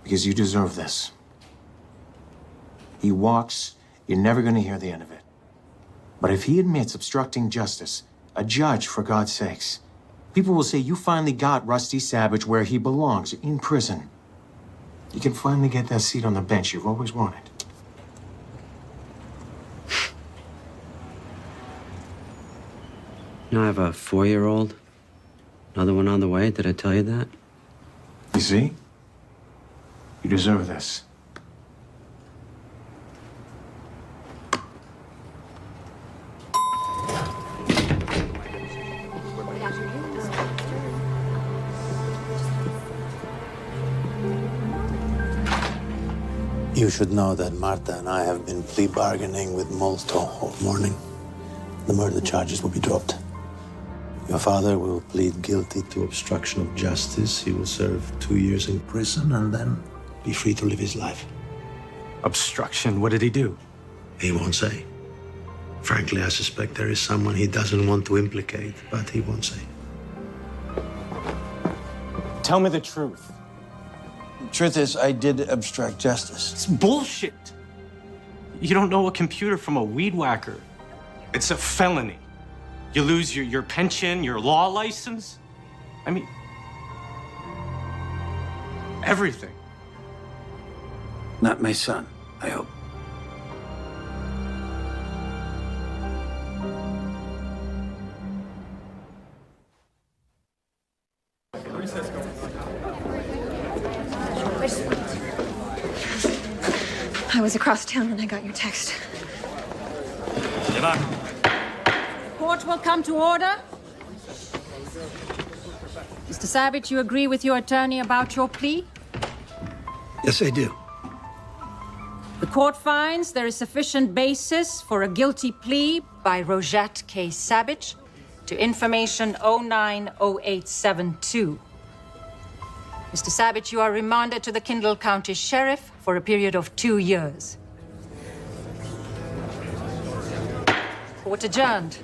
Because you deserve this. He walks, you're never gonna hear the end of it. But if he admits obstructing justice, a judge, for God's sakes, people will say you finally got Rusty Savage where he belongs, in prison. You can finally get that seat on the bench you've always wanted. You know, I have a 4-year-old. Another one on the way. Did I tell you that? You see? You deserve this. You should know that Marta and I have been plea bargaining with Molto all morning. The murder charges will be dropped. Your father will plead guilty to obstruction of justice. He will serve 2 years in prison and then be free to live his life. Obstruction? What did he do? He won't say. Frankly, I suspect there is someone he doesn't want to implicate, but he won't say. Tell me the truth. The truth is, I did obstruct justice. It's bullshit. You don't know a computer from a weed whacker. It's a felony. You lose your pension, your law license. I mean, everything. Not my son, I hope. I was across town when I got your text. Court will come to order. Mr. Savage, you agree with your attorney about your plea? Yes, I do. The court finds there is sufficient basis for a guilty plea by Rosette K. Savage to information 090872. Mr. Savage, you are remanded to the Kendall County Sheriff for a period of 2 years. Court adjourned.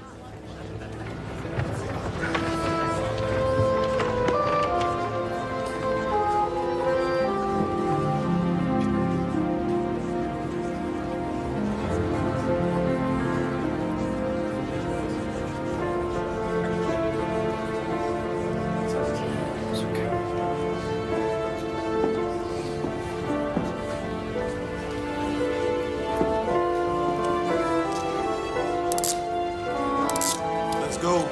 Go.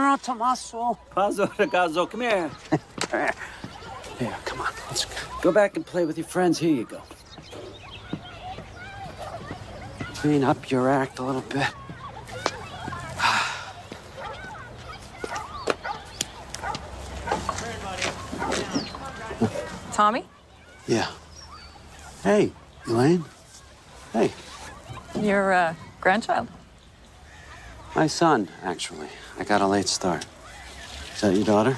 No, Tommaso. Pazzo, ragazzo, come here. Here, come on, let's go back and play with your friends. Here you go. Clean up your act a little bit. Tommy? Yeah. Hey, Elaine. Hey. Your grandchild? My son, actually. I got a late start. Is that your daughter?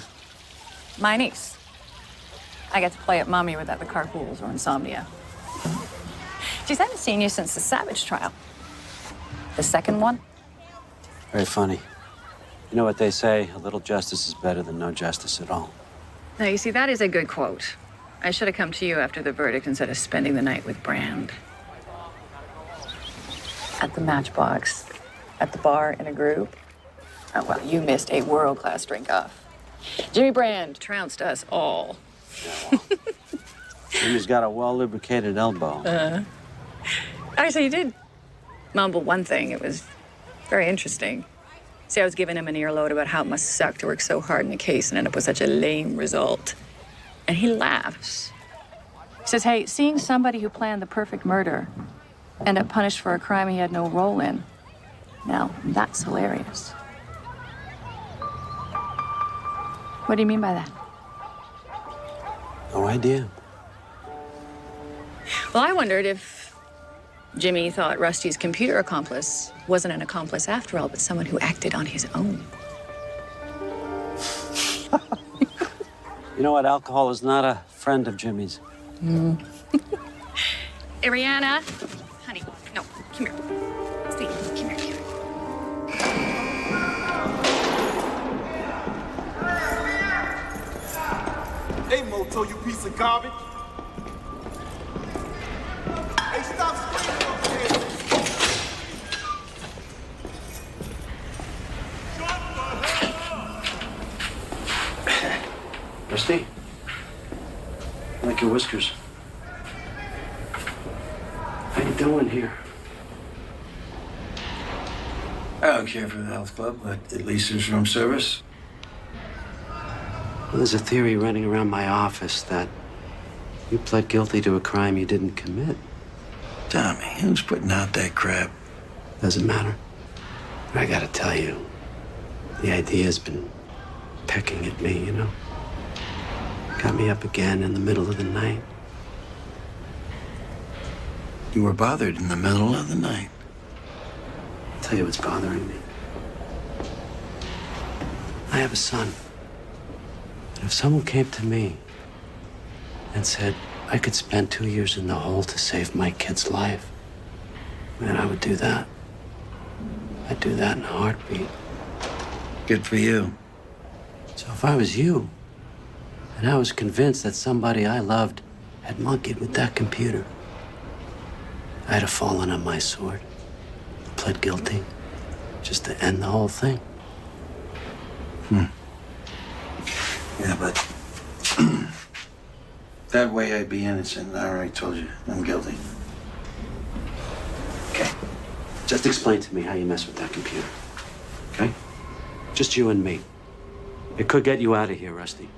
My niece. I get to play at mommy without the carpools or insomnia. Geez, I haven't seen you since the Savage trial. The second one? Very funny. You know what they say, a little justice is better than no justice at all. Now, you see, that is a good quote. I should have come to you after the verdict instead of spending the night with Brand. At the Matchbox, at the bar in a group. Oh, well, you missed a world-class drink-off. Jimmy Brand trounced us all. Jimmy's got a well-lubricated elbow. So you did mumble one thing. It was very interesting. See, I was giving him an earload about how it must suck to work so hard in a case and end up with such a lame result. And he laughs. He says, hey, seeing somebody who planned the perfect murder end up punished for a crime he had no role in, Now, that's hilarious. What do you mean by that? No idea. Well, I wondered if Jimmy thought Rusty's computer accomplice wasn't an accomplice after all, but someone who acted on his own. You know what? Alcohol is not a friend of Jimmy's. Ariana, honey, no, come here. Steve, come here, Hey, Moto, you piece of garbage. Hey, stop screaming up there. Rusty? I like your whiskers. How you doing here? I don't care for the health club, but at least there's room service. Well, there's a theory running around my office that you pled guilty to a crime you didn't commit. Tommy, who's putting out that crap? Doesn't matter. I gotta tell you, the idea's been pecking at me, you know? Got me up again in the middle of the night. You were bothered in the middle of the night. I'll tell you what's bothering me. I have a son. And if someone came to me and said I could spend 2 years in the hole to save my kid's life, man, I would do that. I'd do that in a heartbeat. Good for you. So if I was you, and I was convinced that somebody I loved had monkeyed with that computer, I'd have fallen on my sword, pled guilty, just to end the whole thing. Yeah, but that way I'd be innocent. I already told you, I'm guilty. Okay. Just explain to me how you mess with that computer. Okay? Just you and me. It could get you out of here, Rusty.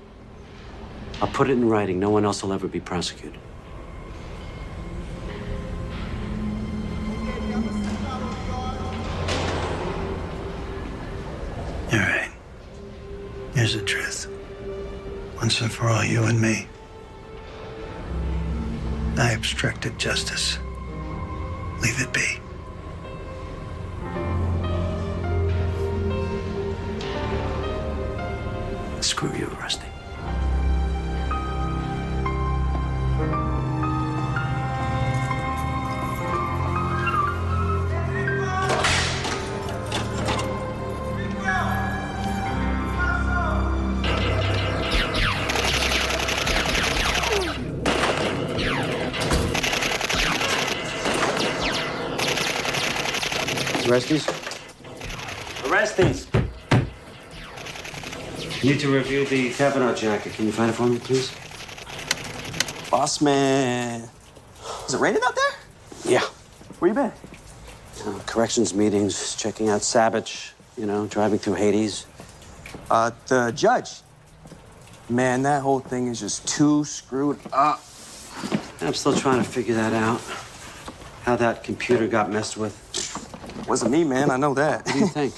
I'll put it in writing. No one else will ever be prosecuted. All right. Here's the truth. Once and for all, you and me. I obstructed justice. Leave it be. Screw you, Rusty. Arresties? Arresties! Need to review the Kavanaugh jacket. Can you find it for me, please? Boss man. Is it raining out there? Yeah. Where you been? Corrections meetings, checking out Savage, you know, driving through Hades. The judge. Man, that whole thing is just too screwed up. I'm still trying to figure that out. How that computer got messed with. Wasn't me, man. I know that. What do you think?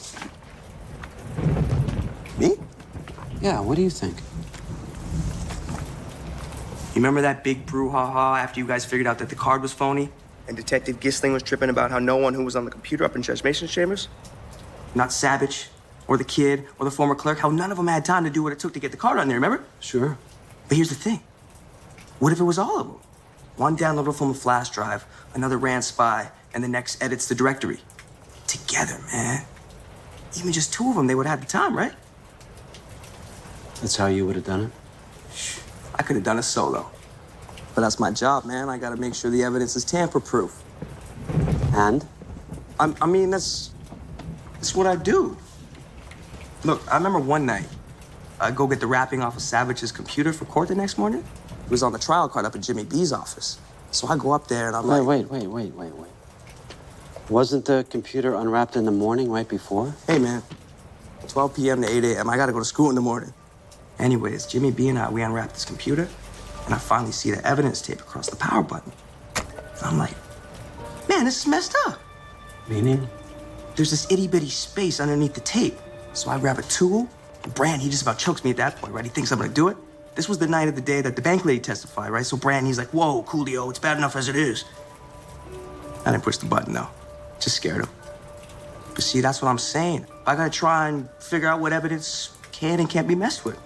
Me? Yeah, what do you think? You remember that big brouhaha after you guys figured out that the card was phony? And Detective Gisling was tripping about how no one who was on the computer up in Judge Mason's chambers? Not Savage, or the kid, or the former clerk, how none of them had time to do what it took to get the card on there, remember? Sure. But here's the thing. What if it was all of them? One downloaded from a flash drive, another ran spy, and the next edits the directory. Together, man. Even just two of them, they would have the time, right? That's how you would have done it? I could have done it solo. But that's my job, man. I gotta make sure the evidence is tamper-proof. And? I mean, that's what I do. Look, I remember one night, I'd go get the wrapping off of Savage's computer for court the next morning. It was on the trial card up at Jimmy B's office. So I go up there and I'm like... Wait. Wasn't the computer unwrapped in the morning right before? Hey, man. 12 p.m. to 8 a.m. I gotta go to school in the morning. Anyways, Jimmy B and I, we unwrapped this computer, and I finally see the evidence tape across the power button. And I'm like, man, this is messed up. Meaning? there's this itty-bitty space underneath the tape. So I grab a tool. Brand, he just about chokes me at that point, right? He thinks I'm gonna do it. This was the night of the day that the bank lady testified, right? So Brand, he's like, whoa, Coolio, it's bad enough as it is. I didn't push the button, though. Just scared him. But see, that's what I'm saying. I gotta try and figure out what evidence can and can't be messed with.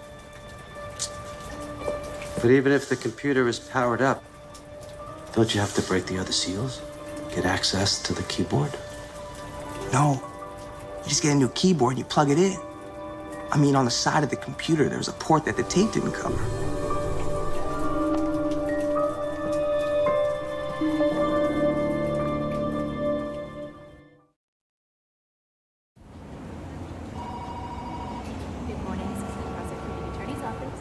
But even if the computer is powered up, don't you have to break the other seals? Get access to the keyboard? No. You just get a new keyboard and you plug it in. I mean, on the side of the computer, there was a port that the tape didn't cover. Good morning, Assistant Prosecuting Attorney's Office.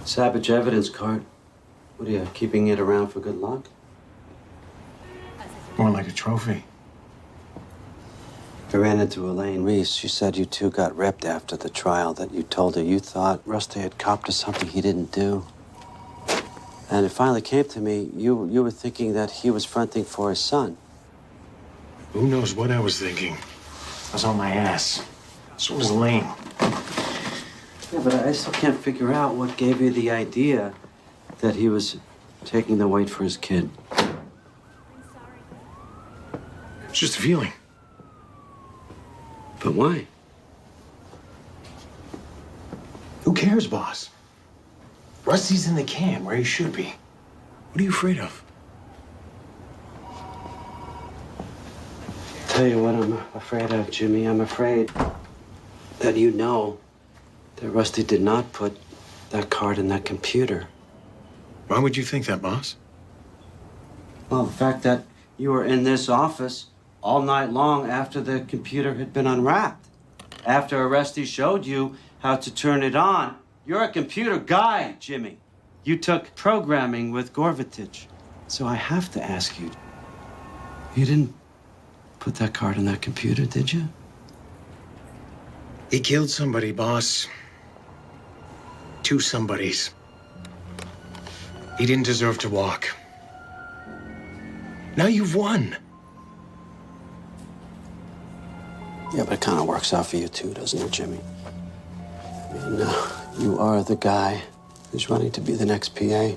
Savage evidence card. What are you, keeping it around for good luck? More like a trophy. I ran into Elaine Reese. She said you two got ripped after the trial, that you told her you thought Rusty had copped to something he didn't do. And it finally came to me, you were thinking that he was fronting for his son. Who knows what I was thinking? I was on my ass. So was Elaine. Yeah, but I still can't figure out what gave you the idea that he was taking the weight for his kid. It's just a feeling. But why? Who cares, boss? Rusty's in the can where he should be. What are you afraid of? Tell you what I'm afraid of, Jimmy. I'm afraid that you know that Rusty did not put that card in that computer. Why would you think that, boss? Well, the fact that you were in this office all night long after the computer had been unwrapped. After Rusty showed you how to turn it on. You're a computer guy, Jimmy. You took programming with Gorvatich. So I have to ask you, you didn't put that card in that computer, did you? He killed somebody, boss. 2 somebodies. He didn't deserve to walk. Now you've won. Yeah, but it kind of works out for you too, doesn't it, Jimmy? I mean, you are the guy who's running to be the next PA.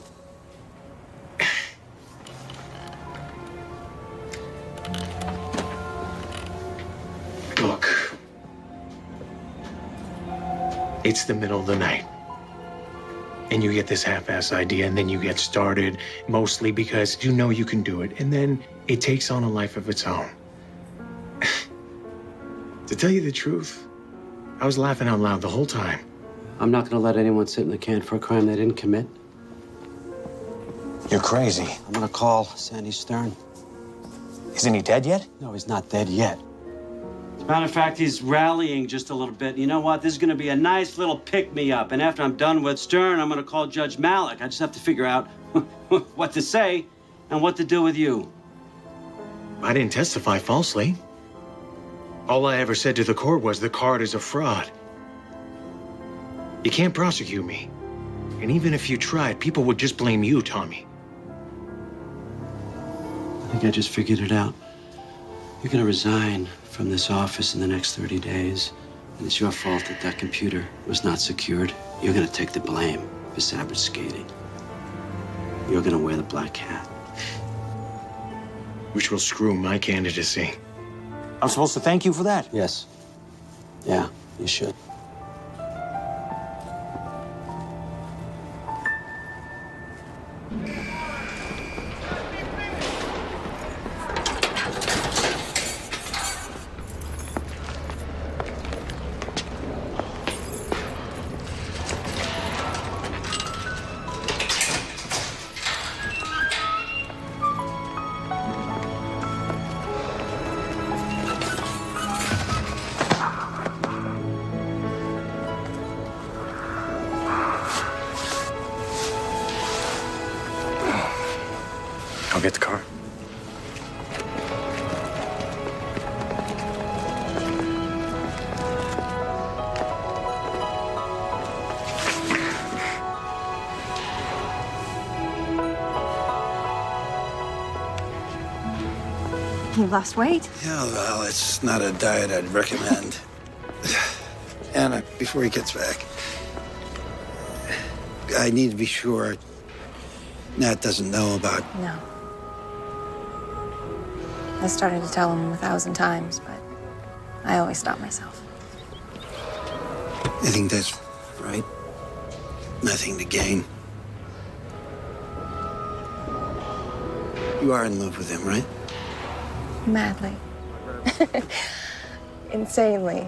Look. It's the middle of the night. And you get this half-ass idea, and then you get started, mostly because you know you can do it. And then it takes on a life of its own. To tell you the truth, I was laughing out loud the whole time. I'm not going to let anyone sit in the can for a crime they didn't commit. You're crazy. I'm going to call Sandy Stern. Isn't he dead yet? No, he's not dead yet. As a matter of fact, he's rallying just a little bit. You know what? This is going to be a nice little pick-me-up. And after I'm done with Stern, I'm going to call Judge Malik. I just have to figure out what to say and what to do with you. I didn't testify falsely. All I ever said to the court was the card is a fraud. You can't prosecute me. And even if you tried, people would just blame you, Tommy. I think I just figured it out. You're going to resign from this office in the next 30 days. And it's your fault that that computer was not secured. You're going to take the blame for Savage skating. You're going to wear the black hat. Which will screw my candidacy. I'm supposed to thank you for that? Yes. Yeah, you should. You lost weight. Yeah, well, it's not a diet I'd recommend. Anna, before he gets back, I need to be sure Nat doesn't know about... No. I started to tell him 1,000 times, but I always stop myself. I think that's right. Nothing to gain. You are in love with him, right? Madly. Insanely.